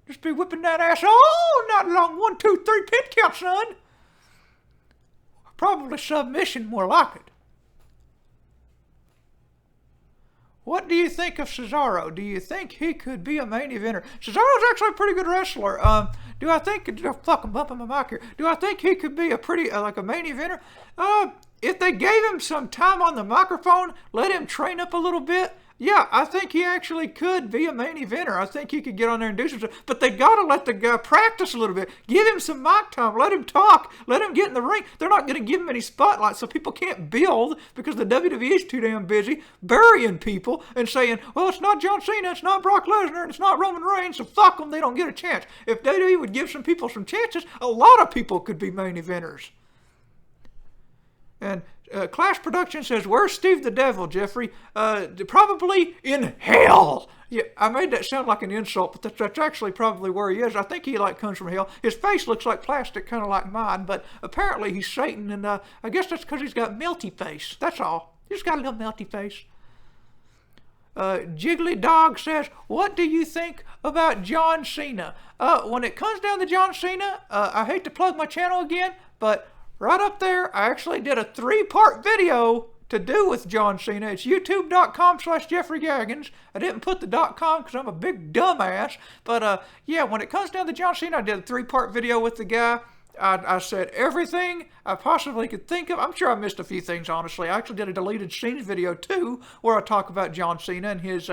Just be whipping that ass all night long. 1, 2, 3, pin count, son. Probably submission, more like it. what do you think of Cesaro? Do you think he could be a main eventer? Cesaro's actually a pretty good wrestler. Do I think, fuck, I'm bumping my mic here. Do I think he could be a pretty, like a main eventer? If they gave him some time on the microphone, let him train up a little bit, yeah, I think he actually could be a main eventer. I think he could get on there and do some stuff. But they got to let the guy practice a little bit. Give him some mic time. Let him talk. Let him get in the ring. They're not going to give him any spotlight, so people can't build because the WWE is too damn busy burying people and saying, well, it's not John Cena, it's not Brock Lesnar, and it's not Roman Reigns, so fuck them, they don't get a chance. If WWE would give some people some chances, a lot of people could be main eventers. And Clash Production says, where's Steve the Devil, Jeffrey? Probably in hell. Yeah, I made that sound like an insult, but that's actually probably where he is. I think he comes from hell. His face looks like plastic, kind of like mine, but apparently he's Satan, and I guess that's because he's got melty face. That's all. He's got a little melty face. Jiggly Dog says, what do you think about John Cena? When it comes down to John Cena, I hate to plug my channel again, but right up there, I actually did a 3-part video to do with John Cena. It's youtube.com/Jeffrey Gaggens. I didn't put the .com because I'm a big dumbass. But yeah, when it comes down to John Cena, I did a 3-part video with the guy. I said everything I possibly could think of. I'm sure I missed a few things, honestly. I actually did a deleted scenes video, too, where I talk about John Cena and his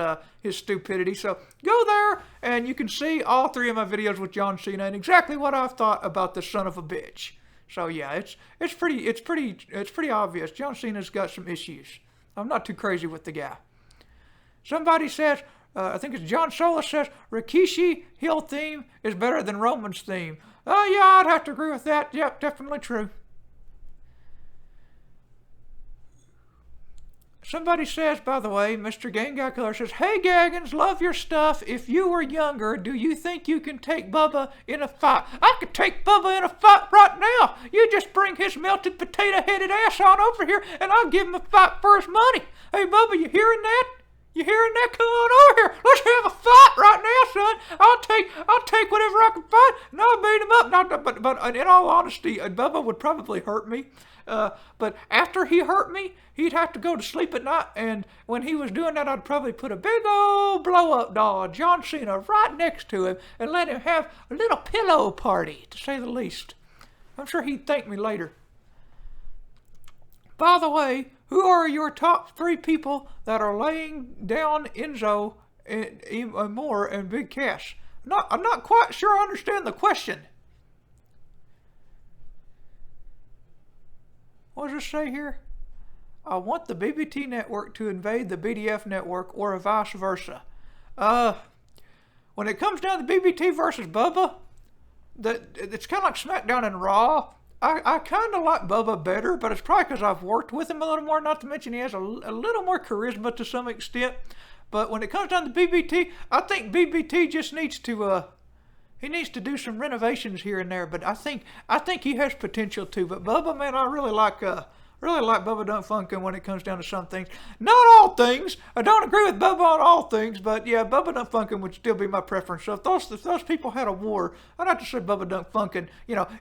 stupidity. So go there, and you can see all 3 of my videos with John Cena and exactly what I've thought about the son of a bitch. So yeah, it's pretty obvious. John Cena's got some issues. I'm not too crazy with the guy. Somebody says, I think it's John Solis says, Rikishi heel theme is better than Roman's theme. Oh yeah, I'd have to agree with that. Yep, definitely true. Somebody says, by the way, Mr. Gang Guy Killer says, hey Gaggins, love your stuff. If you were younger, do you think you can take Bubba in a fight? I could take Bubba in a fight right now. You just bring his melted potato-headed ass on over here, and I'll give him a fight for his money. Hey Bubba, you hearing that? You hearing that? Come on over here. Let's have a fight right now, son. I'll take whatever I can find, and I'll beat him up. But in all honesty, Bubba would probably hurt me. But after he hurt me, he'd have to go to sleep at night, and when he was doing that, I'd probably put a big old blow-up doll of John Cena right next to him and let him have a little pillow party, to say the least. I'm sure he'd thank me later. By the way, who are your top 3 people that are laying down Enzo and more and Big Cass? I'm not quite sure I understand the question. What does it say here? I want the BBT network to invade the BDF network or vice versa. When it comes down to BBT versus Bubba, it's kind of like SmackDown and Raw. I kind of like Bubba better, but it's probably because I've worked with him a little more, not to mention he has a little more charisma to some extent. But when it comes down to BBT, I think BBT just needs to he needs to do some renovations here and there, but I think he has potential too. But Bubba, man, I really like Bubba Dunk Funkin' when it comes down to some things. Not all things. I don't agree with Bubba on all things, but yeah, Bubba Dunk Funkin' would still be my preference. So if those people had a war, I'd have to say Bubba Dunk Funkin',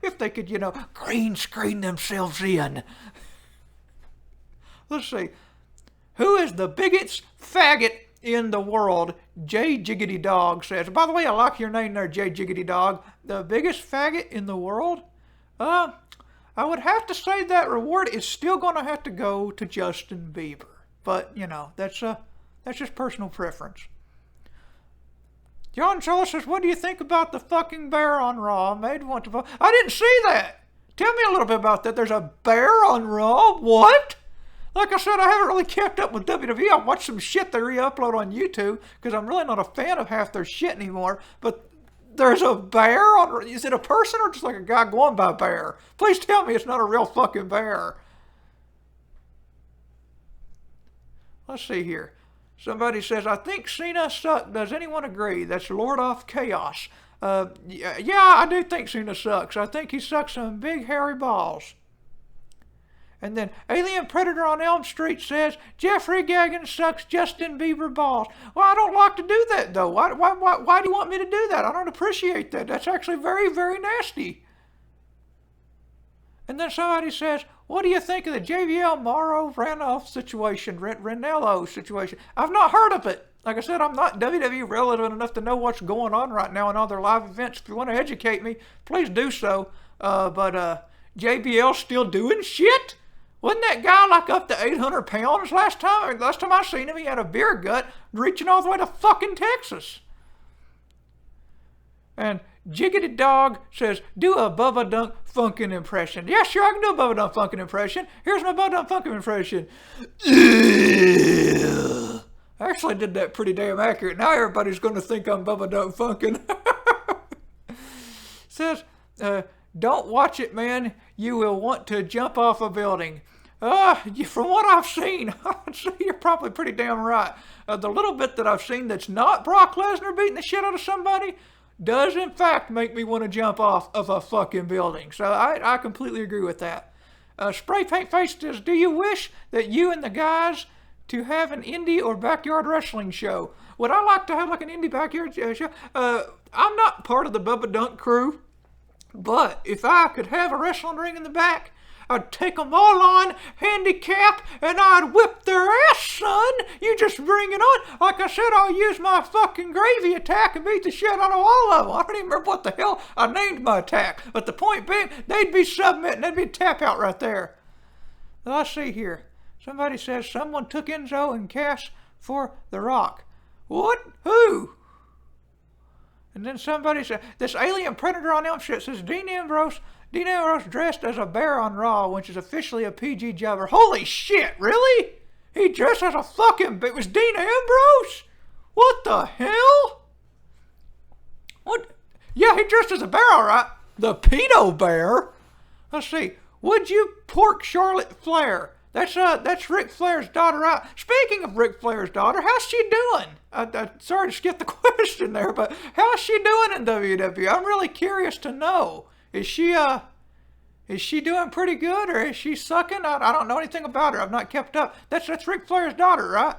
if they could, green screen themselves in. Let's see. Who is the biggest faggot in the world? J Jiggity Dog says. By the way, I like your name there, J Jiggity Dog. The biggest faggot in the world? I would have to say that reward is still going to have to go to Justin Bieber. But, that's just personal preference. John Solis says, what do you think about the fucking bear on Raw? Made want to. I didn't see that. Tell me a little bit about that. There's a bear on Raw? What? Like I said, I haven't really kept up with WWE. I watched some shit they re-upload on YouTube because I'm really not a fan of half their shit anymore. But there's a bear on... Is it a person or just like a guy going by bear? Please tell me it's not a real fucking bear. Let's see here. Somebody says, I think Cena sucked. Does anyone agree? That's Lord of Chaos. Yeah, I do think Cena sucks. I think he sucks some big hairy balls. And then Alien Predator on Elm Street says, Jeffrey Gaggens sucks Justin Bieber balls. Well, I don't like to do that, though. Why do you want me to do that? I don't appreciate that. That's actually very, very nasty. And then somebody says, what do you think of the JBL Morrow Randolph situation, Ranello situation? I've not heard of it. Like I said, I'm not WWE relevant enough to know what's going on right now in all their live events. If you want to educate me, please do so. But JBL's still doing shit? Wasn't that guy like up to 800 pounds last time? Last time I seen him, he had a beer gut reaching all the way to fucking Texas. And Jiggity Dog says, do a Bubba Dunk Funkin' impression. Yeah, sure, I can do a Bubba Dunk Funkin' impression. Here's my Bubba Dunk Funkin' impression. I actually did that pretty damn accurate. Now everybody's going to think I'm Bubba Dunk Funkin'. Says, don't watch it, man. You will want to jump off a building. From what I've seen, I'd say you're probably pretty damn right. The little bit that I've seen that's not Brock Lesnar beating the shit out of somebody does in fact make me want to jump off of a fucking building. So I completely agree with that. Spray Paint Face says, do you wish that you and the guys to have an indie or backyard wrestling show? Would I like to have like an indie backyard show? I'm not part of the Bubba Dunk crew, but if I could have a wrestling ring in the back, I'd take them all on handicap and I'd whip their ass, son. You just bring it on. Like I said, I'll use my fucking gravy attack and beat the shit out of all of them. I don't even remember what the hell I named my attack. But the point being, they'd be submitting. They'd be tap out right there. Let's see here. Somebody says someone took Enzo and Cass for The Rock. What? Who? And then somebody said, this alien predator on Elm Street says Dean Ambrose dressed as a bear on Raw, which is officially a PG jobber. Holy shit, really? He dressed as a fucking... It was Dean Ambrose? What the hell? What? Yeah, he dressed as a bear, all right. The pedo bear? Let's see. Would you pork Charlotte Flair? That's Ric Flair's daughter out. Speaking of Ric Flair's daughter, how's she doing? Sorry to skip the question there, but how's she doing in WWE? I'm really curious to know. Is she doing pretty good, or is she sucking? I don't know anything about her. I've not kept up. That's Ric Flair's daughter, right?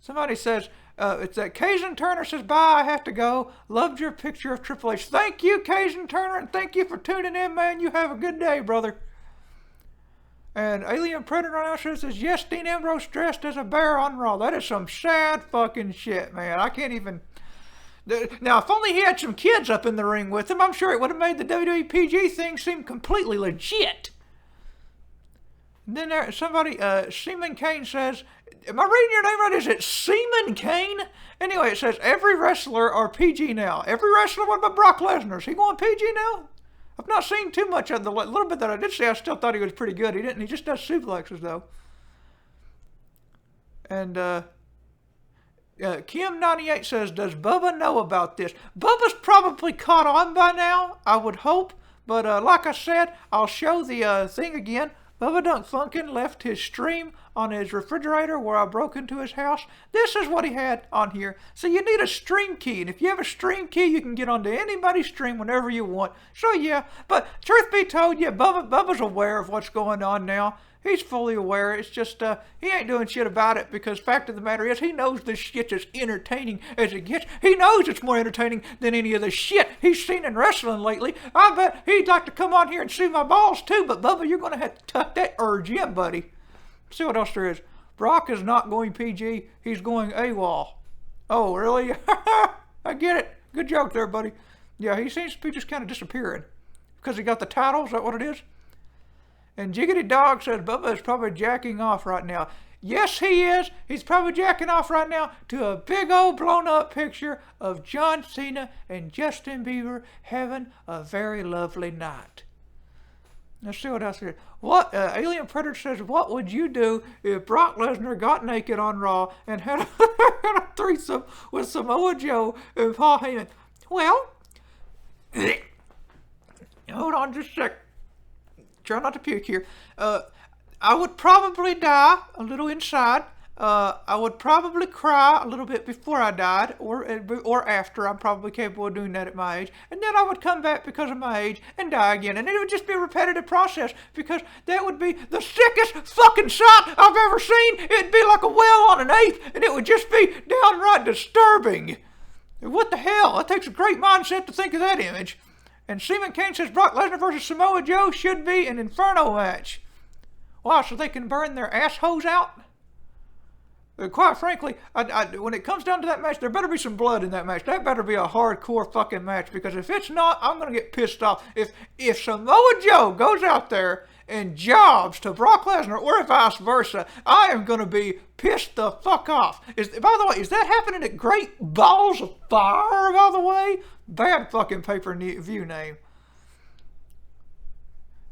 Somebody says, it's that Cajun Turner says, bye, I have to go. Loved your picture of Triple H. Thank you, Cajun Turner, and thank you for tuning in, man. You have a good day, brother. And Alien Predator on says, yes, Dean Ambrose dressed as a bear on Raw. That is some sad fucking shit, man. I can't even... Now, if only he had some kids up in the ring with him, I'm sure it would have made the WWE PG thing seem completely legit. And then there, somebody, Seaman Kane says, am I reading your name right? Is it Seaman Kane? Anyway, it says, every wrestler are PG now. Every wrestler, what about Brock Lesnar? Is he going PG now? I've not seen too much of the little bit that I did see. I still thought he was pretty good. He didn't. He just does suplexes, though. And, Kim98 says, does Bubba know about this? Bubba's probably caught on by now, I would hope. But like I said, I'll show the thing again. Bubba Dunk Funkin' left his stream on his refrigerator where I broke into his house. This is what he had on here. So you need a stream key. And if you have a stream key, you can get onto anybody's stream whenever you want. So yeah, but truth be told, yeah, Bubba's aware of what's going on now. He's fully aware. It's just, he ain't doing shit about it because fact of the matter is he knows this shit's as entertaining as it gets. He knows it's more entertaining than any of the shit he's seen in wrestling lately. I bet he'd like to come on here and see my balls too, but Bubba, you're going to have to tuck that urge in, buddy. Let's see what else there is. Brock is not going PG. He's going AWOL. Oh, really? I get it. Good joke there, buddy. Yeah, he seems to be just kind of disappearing. Because he got the title? Is that what it is? And Jiggity Dog says Bubba is probably jacking off right now. Yes, he is. He's probably jacking off right now to a big old blown up picture of John Cena and Justin Bieber having a very lovely night. Let's see what else there is. What, Alien Predator says, what would you do if Brock Lesnar got naked on Raw and had a threesome with Samoa Joe and Paul Heyman? Well, hold on just a sec. Try not to puke here. I would probably die a little inside. I would probably cry a little bit before I died, or after. I'm probably capable of doing that at my age. And then I would come back because of my age and die again. And it would just be a repetitive process because that would be the sickest fucking sight I've ever seen. It'd be like a well on an ape, and it would just be downright disturbing. What the hell? It takes a great mindset to think of that image. And Seaman Kane says Brock Lesnar versus Samoa Joe should be an Inferno match. Wow, so they can burn their assholes out? Quite frankly, when it comes down to that match, there better be some blood in that match. That better be a hardcore fucking match, because if it's not, I'm going to get pissed off. If Samoa Joe goes out there and jobs to Brock Lesnar, or vice versa, I am going to be pissed the fuck off. By the way, is that happening at Great Balls of Fire, by the way? Bad fucking pay-per-view name.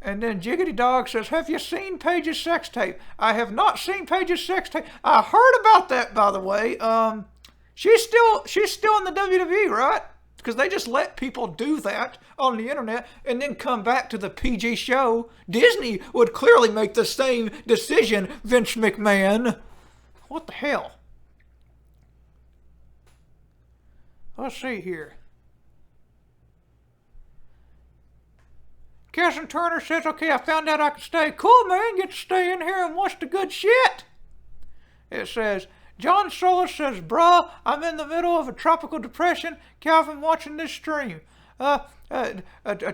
And then Jiggity Dog says, have you seen Paige's sex tape? I have not seen Paige's sex tape. I heard about that, by the way. She's still in the WWE, right? Because they just let people do that on the internet and then come back to the PG show. Disney would clearly make the same decision, Vince McMahon. What the hell? Let's see here. Casson Turner says, okay, I found out I can stay. Cool, man. Get to stay in here and watch the good shit. It says, John Solis says, bruh, I'm in the middle of a tropical depression. Calvin watching this stream. A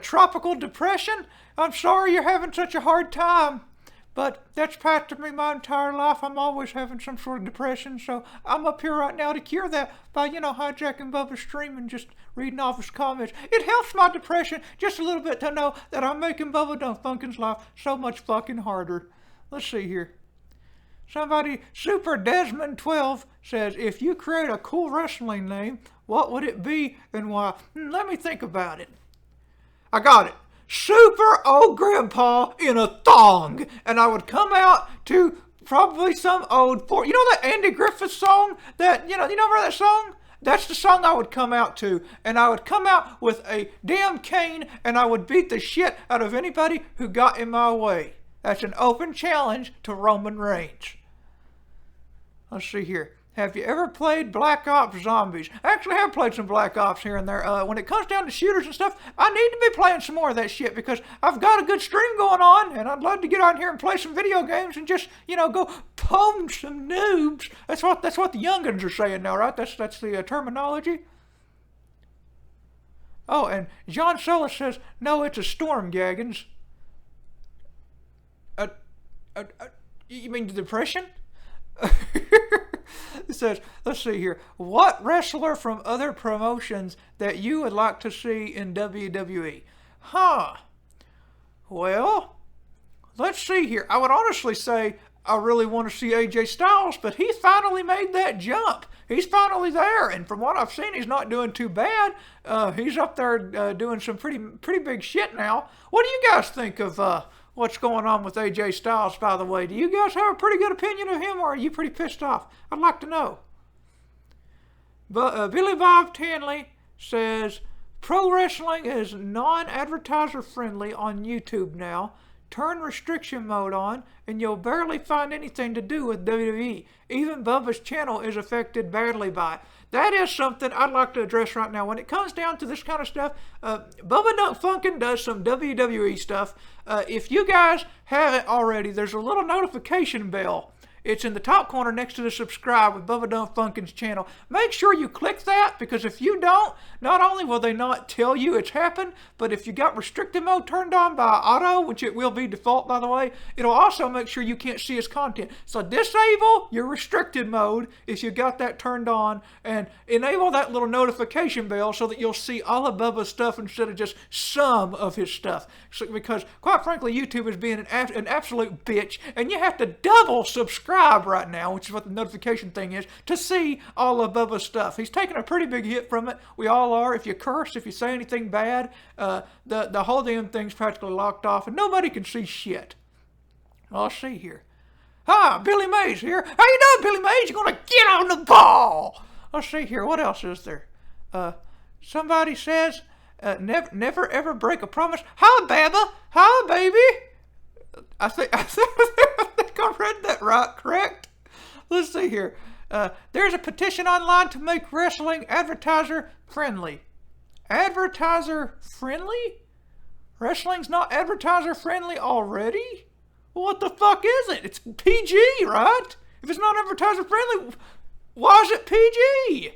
tropical depression? I'm sorry you're having such a hard time. But that's pastored me my entire life. I'm always having some sort of depression. So I'm up here right now to cure that by, hijacking Bubba's stream and just reading off his comments. It helps my depression just a little bit to know that I'm making Bubba Dunfunkin's life so much fucking harder. Let's see here. Somebody, Super Desmond 12 says, if you create a cool wrestling name, what would it be and why? Let me think about it. I got it. Super old grandpa in a thong. And I would come out to probably some old, you know that Andy Griffith song? That, you know that song? That's the song I would come out to. And I would come out with a damn cane and I would beat the shit out of anybody who got in my way. That's an open challenge to Roman Reigns. Let's see here. Have you ever played Black Ops Zombies? I actually have played some Black Ops here and there. When it comes down to shooters and stuff, I need to be playing some more of that shit because I've got a good stream going on and I'd love to get on here and play some video games and just, go pwn some noobs. That's what the youngins are saying now, right? That's the terminology. Oh, and John Solis says, no, it's a storm, Gaggens. You mean the depression? It says, let's see here. What wrestler from other promotions that you would like to see in WWE? Well, let's see here. I would honestly say I really want to see AJ Styles, but he finally made that jump. He's finally there, and from what I've seen, he's not doing too bad. He's up there doing some pretty big shit now. What do you guys think of what's going on with AJ Styles, by the way? Do you guys have a pretty good opinion of him, or are you pretty pissed off? I'd like to know. But Billy Bob Tanley says, pro wrestling is non-advertiser friendly on YouTube now. Turn restriction mode on, and you'll barely find anything to do with WWE. Even Bubba's channel is affected badly by it. That is something I'd like to address right now. When it comes down to this kind of stuff, Bubba Dunfunkin does some WWE stuff. If you guys haven't already, there's a little notification bell. It's in the top corner next to the subscribe with Bubba Dunfunkin's channel. Make sure you click that, because if you don't, not only will they not tell you it's happened, but if you got restricted mode turned on by auto, which it will be default, by the way, it'll also make sure you can't see his content. So disable your restricted mode if you got that turned on, and enable that little notification bell so that you'll see all of Bubba's stuff instead of just some of his stuff. So, because, quite frankly, YouTube is being an absolute bitch, and you have to double subscribe right now, which is what the notification thing is, to see all of Bubba's stuff. He's taking a pretty big hit from it. We all are. If you curse, if you say anything bad, the whole damn thing's practically locked off, and nobody can see shit. Well, let's see here. Hi, Billy Mays here. How you doing, Billy Mays? You're gonna get on the ball. Let's see here. What else is there? Somebody says, never ever break a promise. Hi, Baba. Hi, baby. I think I read that right, correct? Let's see here. There's a petition online to make wrestling advertiser friendly. Advertiser friendly? Wrestling's not advertiser friendly already? Well, what the fuck is it? It's PG, right? If it's not advertiser friendly, why is it PG?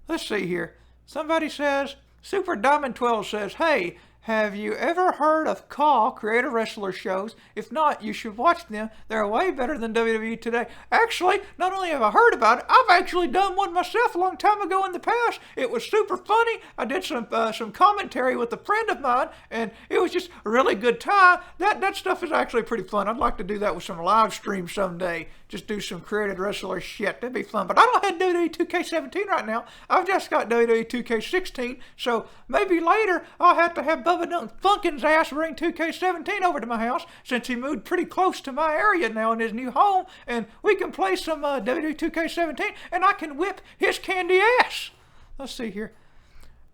Let's see here. Somebody says, Super Diamond 12 says, hey, Have you ever heard of CAW, Creator Wrestler shows? If not, you should watch them. They're way better than WWE Today. Actually, not only have I heard about it, I've actually done one myself a long time ago in the past. It was super funny. I did some commentary with a friend of mine, and it was just a really good time. That stuff is actually pretty fun. I'd like to do that with some live streams someday. Just do some Created Wrestler shit. That'd be fun. But I don't have WWE 2K17 right now. I've just got WWE 2K16, so maybe later I'll have to have Bubba Funkin's ass bring 2K17 over to my house, since he moved pretty close to my area now in his new home, and we can play some WWE 2K17, and I can whip his candy ass. Let's see here.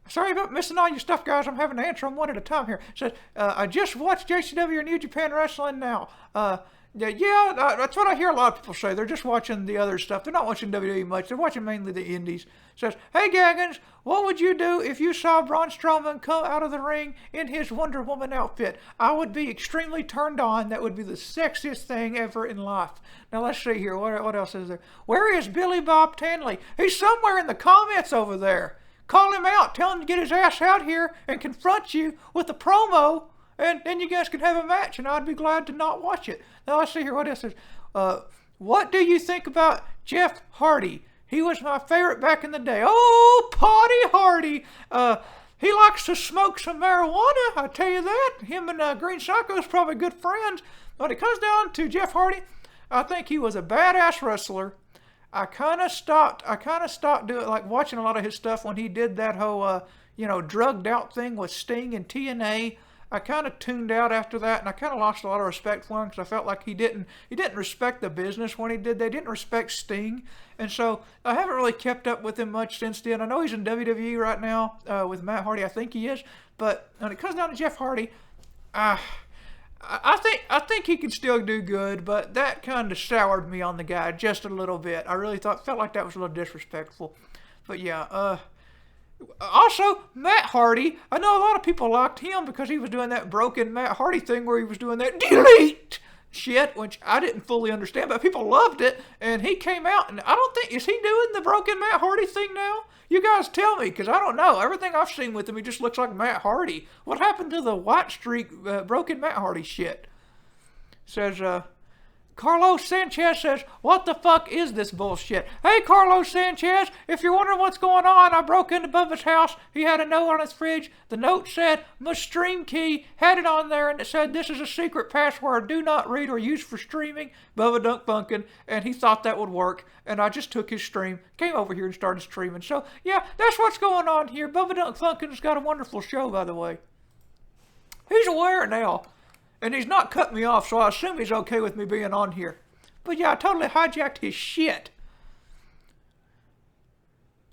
Sorry about missing all your stuff, guys. I'm having to answer them one at a time here. It says, I just watched JCW or New Japan Wrestling now. That's what I hear a lot of people say. They're just watching the other stuff. They're not watching WWE much. They're watching mainly the indies. It says, hey, Gaggens, what would you do if you saw Braun Strowman come out of the ring in his Wonder Woman outfit? I would be extremely turned on. That would be the sexiest thing ever in life. Now, let's see here. What else is there? Where is Billy Bob Tanley? He's somewhere in the comments over there. Call him out. Tell him to get his ass out here and confront you with a promo. And then you guys can have a match, and I'd be glad to not watch it. Now, let's see here what else is. What do you think about Jeff Hardy? He was my favorite back in the day. Oh, Potty Hardy. He likes to smoke some marijuana, I tell you that. Him and Green Psycho's probably good friends. When it comes down to Jeff Hardy, I think he was a badass wrestler. I kind of stopped doing, like, watching a lot of his stuff when he did that whole, drugged out thing with Sting and TNA. I kind of tuned out after that, and I kind of lost a lot of respect for him because I felt like he didn't respect the business when he did. They didn't respect Sting, and so I haven't really kept up with him much since then. I know he's in WWE right now with Matt Hardy. I think he is, but when it comes down to Jeff Hardy, I think he could still do good, but that kind of soured me on the guy just a little bit. I really felt like that was a little disrespectful, but yeah. Also, Matt Hardy, I know a lot of people liked him because he was doing that broken Matt Hardy thing where he was doing that delete shit, which I didn't fully understand, but people loved it, and he came out, and I don't think, is he doing the broken Matt Hardy thing now? You guys tell me, because I don't know. Everything I've seen with him, he just looks like Matt Hardy. What happened to the white streak broken Matt Hardy shit? Says, Carlos Sanchez says, what the fuck is this bullshit? Hey, Carlos Sanchez, if you're wondering what's going on, I broke into Bubba's house. He had a note on his fridge. The note said, my stream key, had it on there, and it said, this is a secret password. Do not read or use for streaming. Bubba Dunk Bunkin', and he thought that would work, and I just took his stream, came over here and started streaming. So, yeah, that's what's going on here. Bubba Dunk Bunkin's got a wonderful show, by the way. He's aware now. And he's not cut me off, so I assume he's okay with me being on here. But yeah, I totally hijacked his shit.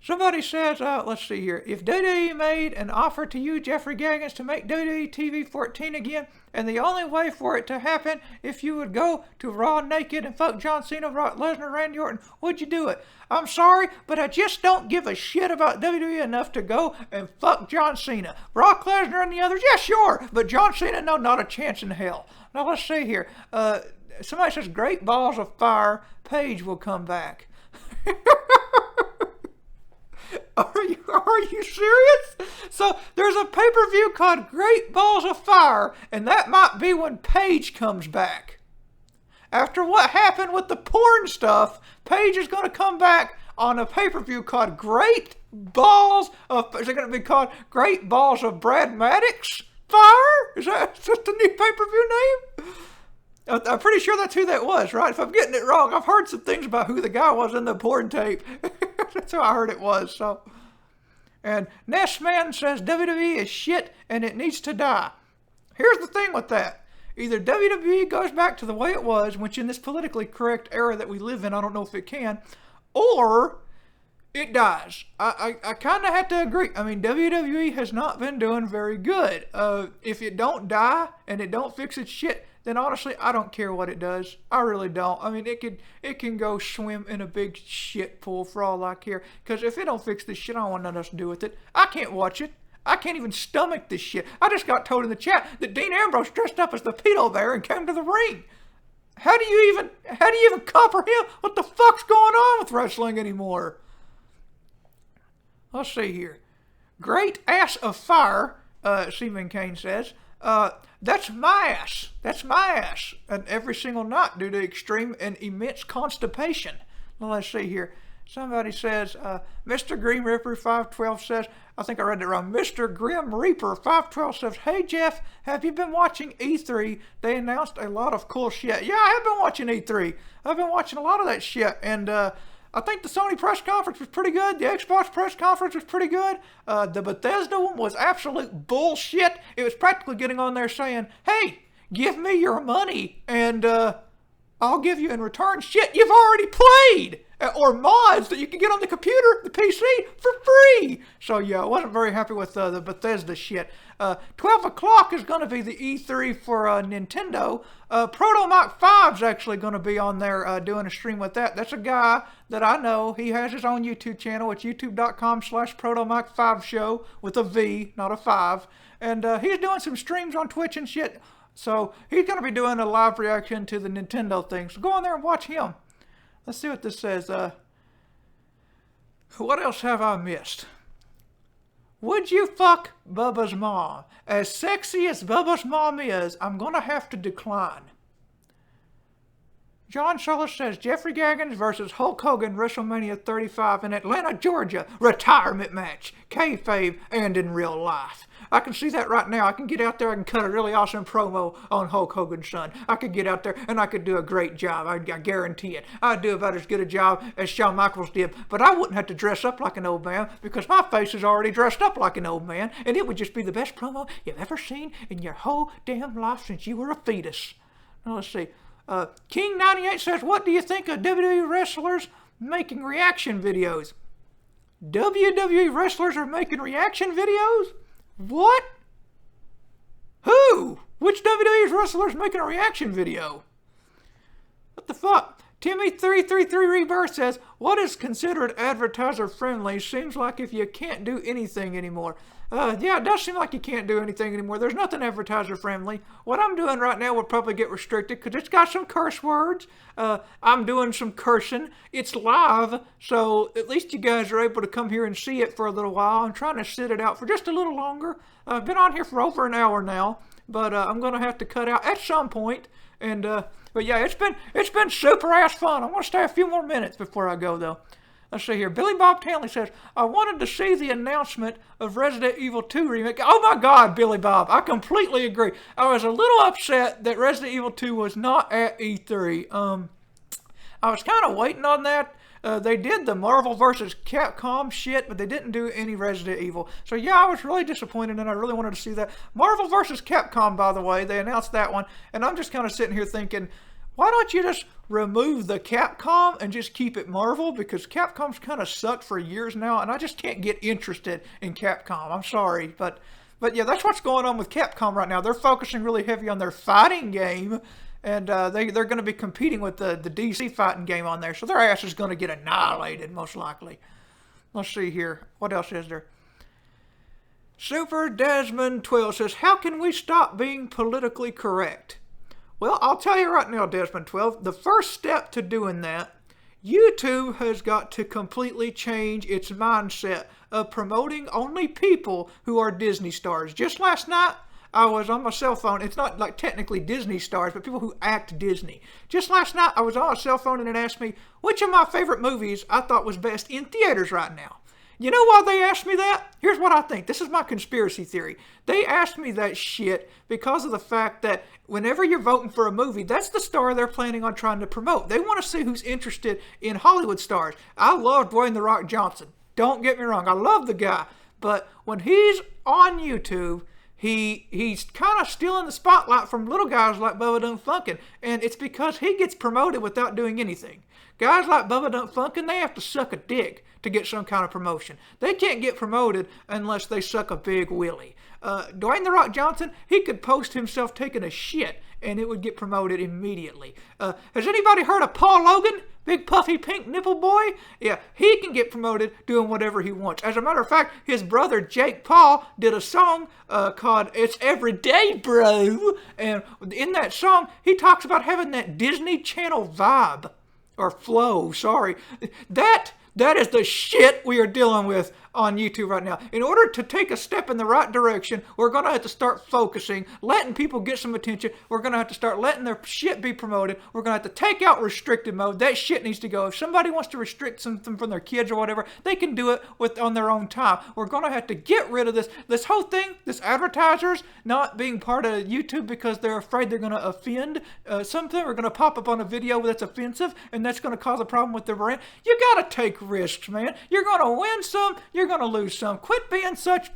Somebody says, let's see here. If WWE made an offer to you, Jeffrey Gaggens, to make WWE TV 14 again, and the only way for it to happen, if you would go to Raw naked and fuck John Cena, Brock Lesnar, Randy Orton, would you do it? I'm sorry, but I just don't give a shit about WWE enough to go and fuck John Cena. Brock Lesnar and the others, yeah, sure, but John Cena, no, not a chance in hell. Now, let's see here. Somebody says, Great Balls of Fire, Paige will come back. Are you serious? So there's a pay-per-view called Great Balls of Fire, and that might be when Paige comes back. After what happened with the porn stuff, Paige is going to come back on a pay-per-view called Great Balls of... Is it going to be called Great Balls of Brad Maddox Fire? Is that the new pay-per-view name? I'm pretty sure that's who that was, right? If I'm getting it wrong, I've heard some things about who the guy was in the porn tape. That's who I heard it was, so... And Nessman says WWE is shit and it needs to die. Here's the thing with that. Either WWE goes back to the way it was, which in this politically correct era that we live in, I don't know if it can, or it dies. I kind of have to agree. I mean, WWE has not been doing very good. If it don't die and it don't fix its shit, then honestly, I don't care what it does. I really don't. I mean, it can go swim in a big shit pool for all I care. Because if it don't fix this shit, I don't want nothing else to do with it. I can't watch it. I can't even stomach this shit. I just got told in the chat that Dean Ambrose dressed up as the pedo bear and came to the ring. How do you even comprehend what the fuck's going on with wrestling anymore? Let's see here. Great Ass of Fire Seaman Kane says, that's my ass. That's my ass. And every single night due to extreme and immense constipation. Well, let's see here. Somebody says, Mr. Grim Reaper 512 says, I think I read it wrong. Mr. Grim Reaper 512 says, hey Jeff, have you been watching E3? They announced a lot of cool shit. Yeah, I have been watching E3. I've been watching a lot of that shit. And I think the Sony press conference was pretty good. The Xbox press conference was pretty good. The Bethesda one was absolute bullshit. It was practically getting on there saying, hey, give me your money and I'll give you in return shit you've already played. Or mods that you can get on the computer, the PC, for free. So yeah, I wasn't very happy with the Bethesda shit. 12 o'clock is going to be the E3 for Nintendo. Proto Mike 5's actually going to be on there doing a stream with that. That's a guy that I know. He has his own YouTube channel. It's youtube.com/ProtoMike5 show with a V, not a 5. And he's doing some streams on Twitch and shit. So he's going to be doing a live reaction to the Nintendo thing. So go on there and watch him. Let's see what this says. What else have I missed? Would you fuck Bubba's mom? As sexy as Bubba's mom is, I'm going to have to decline. John Solis says, Jeffrey Gaggens versus Hulk Hogan, WrestleMania 35 in Atlanta, Georgia. Retirement match. Kayfabe and in real life. I can see that right now. I can get out there, I can cut a really awesome promo on Hulk Hogan's son. I could get out there and I could do a great job. I guarantee it. I'd do about as good a job as Shawn Michaels did, but I wouldn't have to dress up like an old man because my face is already dressed up like an old man, and it would just be the best promo you've ever seen in your whole damn life since you were a fetus. Now let's see. King98 says, what do you think of WWE wrestlers making reaction videos? WWE wrestlers are making reaction videos? What? Who? Which WWE wrestler's making a reaction video? What the fuck? Timmy333 Rebirth says, what is considered advertiser friendly? Seems like if you can't do anything anymore. Yeah, it does seem like you can't do anything anymore. There's nothing advertiser friendly. What I'm doing right now will probably get restricted because it's got some curse words. I'm doing some cursing. It's live, so at least you guys are able to come here and see it for a little while. I'm trying to sit it out for just a little longer. I've been on here for over an hour now, but I'm going to have to cut out at some point. And but yeah, it's been super ass fun. I'm going to stay a few more minutes before I go though. Let's see here. Billy Bob Tanley says, I wanted to see the announcement of Resident Evil 2 remake. Oh my God, Billy Bob. I completely agree. I was a little upset that Resident Evil 2 was not at E3. I was kind of waiting on that. They did the Marvel vs. Capcom shit, but they didn't do any Resident Evil. So yeah, I was really disappointed and I really wanted to see that. Marvel vs. Capcom, by the way, they announced that one. And I'm just kind of sitting here thinking, why don't you just remove the Capcom and just keep it Marvel? Because Capcom's kind of sucked for years now, and I just can't get interested in Capcom. I'm sorry, but yeah, that's what's going on with Capcom right now. They're focusing really heavy on their fighting game, and they're going to be competing with the DC fighting game on there, so their ass is going to get annihilated, most likely. Let's see here. What else is there? Super Desmond 12 says, how can we stop being politically correct? Well, I'll tell you right now, Desmond 12, the first step to doing that, YouTube has got to completely change its mindset of promoting only people who are Disney stars. Just last night, I was on my cell phone. It's not like technically Disney stars, but people who act Disney. Just last night, I was on a cell phone and it asked me which of my favorite movies I thought was best in theaters right now. You know why they asked me that? Here's what I think. This is my conspiracy theory. They asked me that shit because of the fact that whenever you're voting for a movie, that's the star they're planning on trying to promote. They want to see who's interested in Hollywood stars. I love Dwayne "The Rock" Johnson. Don't get me wrong. I love the guy. But when he's on YouTube, he's kind of stealing the spotlight from little guys like Bubba Dun Funkin'. And it's because he gets promoted without doing anything. Guys like Bubba Dun Funkin', they have to suck a dick to get some kind of promotion. They can't get promoted unless they suck a big willy. Dwayne "The Rock" Johnson, he could post himself taking a shit and it would get promoted immediately. Has anybody heard of Paul Logan? Big puffy pink nipple boy? Yeah, he can get promoted doing whatever he wants. As a matter of fact, his brother Jake Paul did a song called It's Everyday Bro. And in that song, he talks about having that Disney Channel vibe. Or flow, sorry. That That is the shit we are dealing with on YouTube right now. In order to take a step in the right direction, we're going to have to start focusing, letting people get some attention. We're going to have to start letting their shit be promoted. We're going to have to take out restricted mode. That shit needs to go. If somebody wants to restrict something from their kids or whatever, they can do it on their own time. We're going to have to get rid of this whole thing, this advertisers not being part of YouTube because they're afraid they're going to offend something. We're going to pop up on a video that's offensive, and that's going to cause a problem with their brand. You got to take risks, man. You're going to win some, you're going to lose some. Quit being such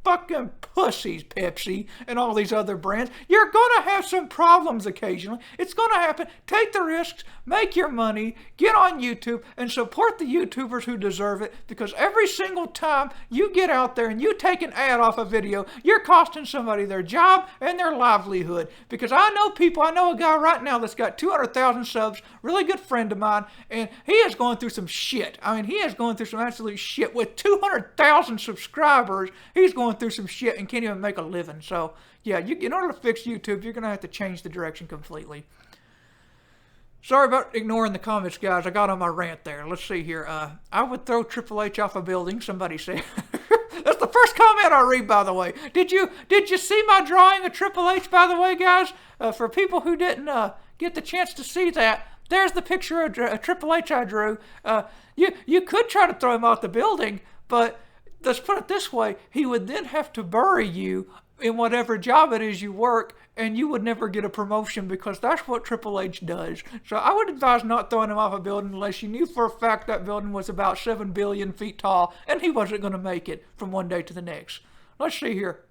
fucking pussies, Pepsi and all these other brands. You're going to have some problems occasionally. It's going to happen. Take the risks, make your money, get on YouTube, and support the YouTubers who deserve it, because every single time you get out there and you take an ad off a video, you're costing somebody their job and their livelihood. Because I know a guy right now that's got 200,000 subs, really good friend of mine, and he is going through some shit. I mean, he is going through some absolute shit. With 200,000 subscribers, he's going through some shit and can't even make a living. So yeah, in order to fix YouTube, you're gonna have to change the direction completely. Sorry about ignoring the comments, guys. I got on my rant there. Let's see here. I would throw Triple H off a building, somebody said. That's the first comment I read, by the way. Did you see my drawing of Triple H, by the way, guys? For people who didn't get the chance to see that, there's the picture of Triple H I drew. You could try to throw him off the building, but let's put it this way, he would then have to bury you in whatever job it is you work, and you would never get a promotion, because that's what Triple H does. So I would advise not throwing him off a building unless you knew for a fact that building was about 7 billion feet tall, and he wasn't going to make it from one day to the next. Let's see here.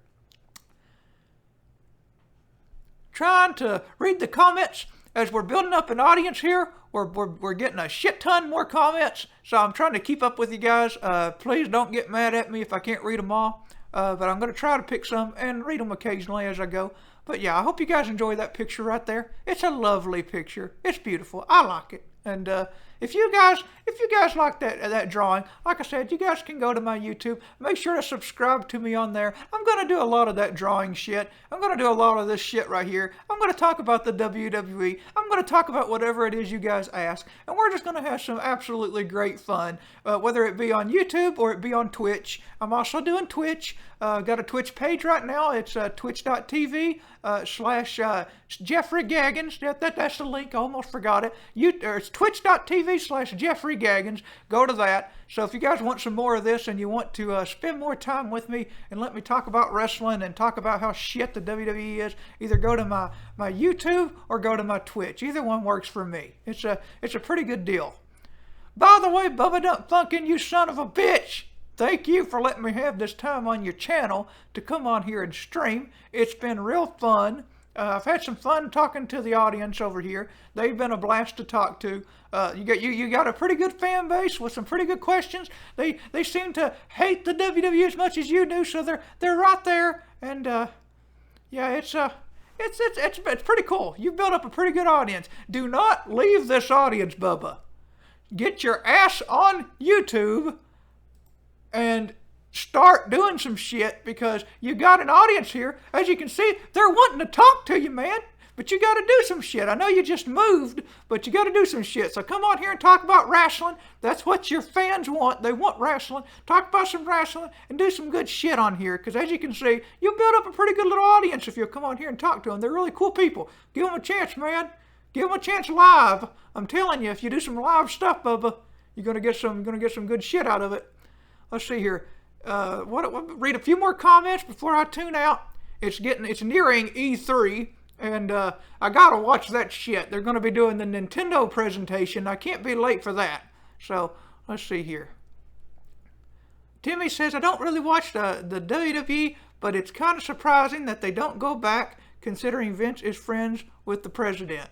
Trying to read the comments as we're building up an audience here. We're getting a shit ton more comments, so I'm trying to keep up with you guys. Please don't get mad at me if I can't read them all, but I'm going to try to pick some and read them occasionally as I go. But yeah, I hope you guys enjoy that picture right there. It's a lovely picture. It's beautiful. I like it. And if you guys like that drawing, like I said, you guys can go to my YouTube. Make sure to subscribe to me on there. I'm going to do a lot of that drawing shit. I'm going to do a lot of this shit right here. I'm going to talk about the WWE. I'm going to talk about whatever it is you guys ask. And we're just going to have some absolutely great fun, whether it be on YouTube or it be on Twitch. I'm also doing Twitch. Got a Twitch page right now. It's twitch.tv / Jeffrey Gaggens. That's the link. I almost forgot it. It's twitch.tv / Jeffrey Gaggens. Go to that. So if you guys want some more of this and you want to spend more time with me and let me talk about wrestling and talk about how shit the WWE is, either go to my YouTube or go to my Twitch. Either one works for me. It's a pretty good deal. By the way, Bubba Dunk Funkin', you son of a bitch! Thank you for letting me have this time on your channel to come on here and stream. It's been real fun. I've had some fun talking to the audience over here. They've been a blast to talk to. You got a pretty good fan base with some pretty good questions. They seem to hate the WWE as much as you do, so they're right there. And yeah, it's pretty cool. You've built up a pretty good audience. Do not leave this audience, Bubba. Get your ass on YouTube and start doing some shit, because you got an audience here. As you can see, they're wanting to talk to you, man. But you got to do some shit. I know you just moved, but you got to do some shit. So come on here and talk about wrestling. That's what your fans want. They want wrestling. Talk about some wrestling and do some good shit on here. Because as you can see, you build up a pretty good little audience if you'll come on here and talk to them. They're really cool people. Give them a chance, man. Give them a chance live. I'm telling you, if you do some live stuff, Bubba, you're gonna get some good shit out of it. Let's see here. Read a few more comments before I tune out. It's nearing E3, and I gotta watch that shit. They're gonna be doing the Nintendo presentation. I can't be late for that. So let's see here. Timmy says, I don't really watch the WWE, but it's kind of surprising that they don't go back, considering Vince is friends with the president.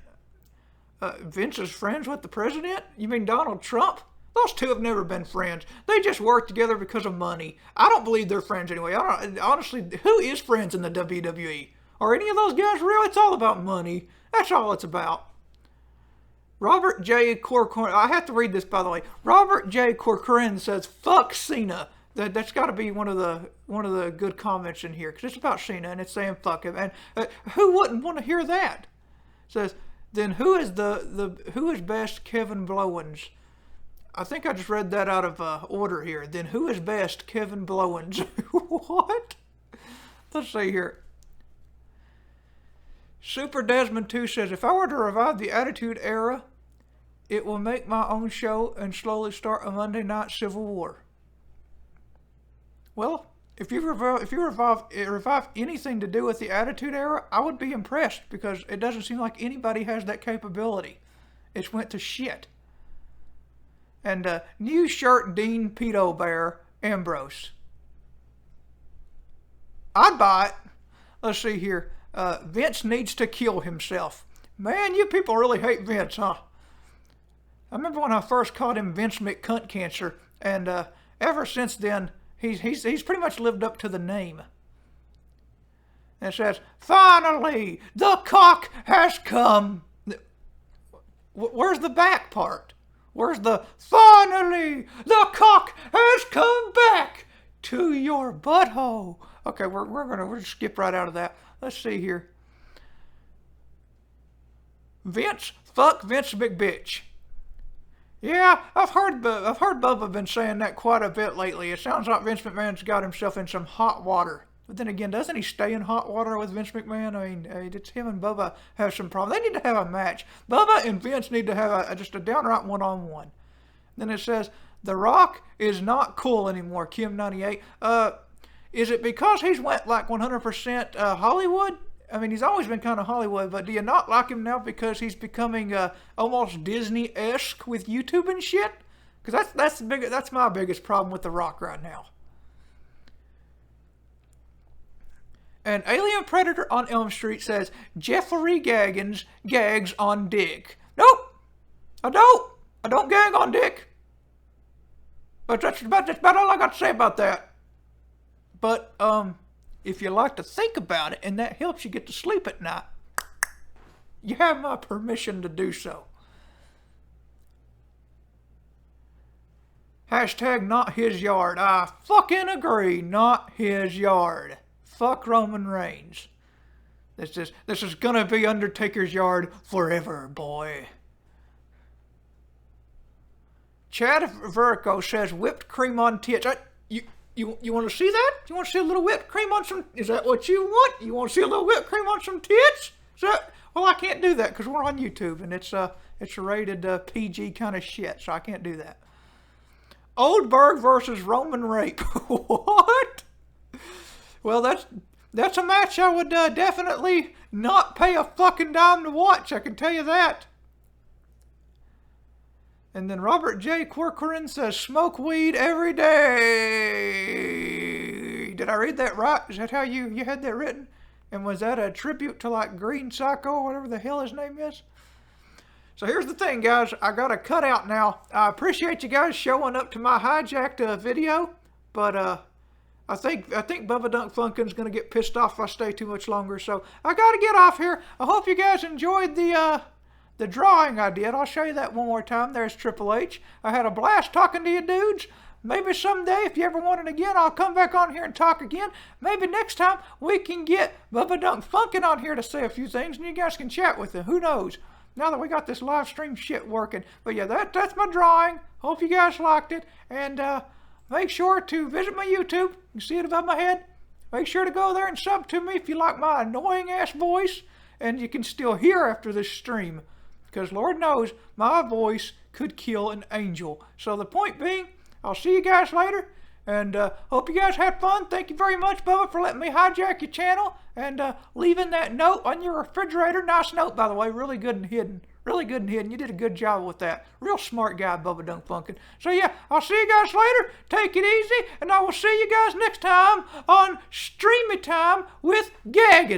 Vince is friends with the president? You mean Donald Trump? Those two have never been friends. They just work together because of money. I don't believe they're friends anyway. Honestly, who is friends in the WWE? Are any of those guys real? It's all about money. That's all it's about. Robert J. Corcoran, I have to read this, by the way. Robert J. Corcoran says, fuck Cena. That's got to be one of the good comments in here, because it's about Cena and it's saying fuck him. And who wouldn't want to hear that? It says, then who is best Kevin Blowens? I think I just read that out of order here. Then who is best? Kevin Blowens. What? Let's see here. Super Desmond 2 says, if I were to revive the Attitude Era, it will make my own show and slowly start a Monday night civil war. Well, if you revive anything to do with the Attitude Era, I would be impressed because it doesn't seem like anybody has that capability. It's went to shit. And new shirt Dean Pedo Bear Ambrose. I'd buy it. Let's see here. Vince needs to kill himself. Man, you people really hate Vince, huh? I remember when I first called him Vince McCunt Cancer, and ever since then, he's pretty much lived up to the name. And it says, finally, the cock has come. Where's the back part? Where's the, finally, the cock has come back to your butthole. Okay, we're gonna skip right out of that. Let's see here. Vince, fuck Vince, big bitch. Yeah, I've heard Bubba been saying that quite a bit lately. It sounds like Vince McMahon's got himself in some hot water. But then again, doesn't he stay in hot water with Vince McMahon? I mean, it's him and Bubba have some problems. They need to have a match. Bubba and Vince need to have just a downright one-on-one. Then it says, The Rock is not cool anymore, Kim98. Is it because he's went like 100% Hollywood? I mean, he's always been kind of Hollywood, but do you not like him now because he's becoming almost Disney-esque with YouTube and shit? Because that's my biggest problem with The Rock right now. And Alien Predator on Elm Street says, Jeffrey Gaggens gags on dick. Nope, I don't. I don't gag on dick. But that's about all I got to say about that. But if you like to think about it and that helps you get to sleep at night, you have my permission to do so. Hashtag not his yard. I fucking agree, not his yard. Fuck Roman Reigns. This is gonna be Undertaker's yard forever, boy. Chad Verco says whipped cream on tits. You want to see that? You want to see a little whipped cream on some? Is that what you want? You want to see a little whipped cream on some tits? Well, I can't do that because we're on YouTube and it's rated PG kind of shit, so I can't do that. Oldberg versus Roman Rape. What? Well, that's a match I would definitely not pay a fucking dime to watch. I can tell you that. And then Robert J. Corcoran says, smoke weed every day. Did I read that right? Is that how you had that written? And was that a tribute to like Green Psycho or whatever the hell his name is? So here's the thing, guys. I got to cut out now. I appreciate you guys showing up to my hijacked video. But I think Bubba Dunk Funkin's going to get pissed off if I stay too much longer. So I got to get off here. I hope you guys enjoyed the drawing I did. I'll show you that one more time. There's Triple H. I had a blast talking to you dudes. Maybe someday, if you ever want it again, I'll come back on here and talk again. Maybe next time we can get Bubba Dunk Funkin on here to say a few things and you guys can chat with him. Who knows? Now that we got this live stream shit working. But yeah, that's my drawing. Hope you guys liked it. And make sure to visit my YouTube. You can see it above my head. Make sure to go there and sub to me if you like my annoying ass voice. And you can still hear after this stream. Because Lord knows, my voice could kill an angel. So the point being, I'll see you guys later. And hope you guys had fun. Thank you very much, Bubba, for letting me hijack your channel. And leaving that note on your refrigerator. Nice note, by the way. Really good and hidden. Really good and hidden. You did a good job with that. Real smart guy, Bubba Dunk Funkin. So yeah, I'll see you guys later. Take it easy. And I will see you guys next time on Streamy Time with Gaggens.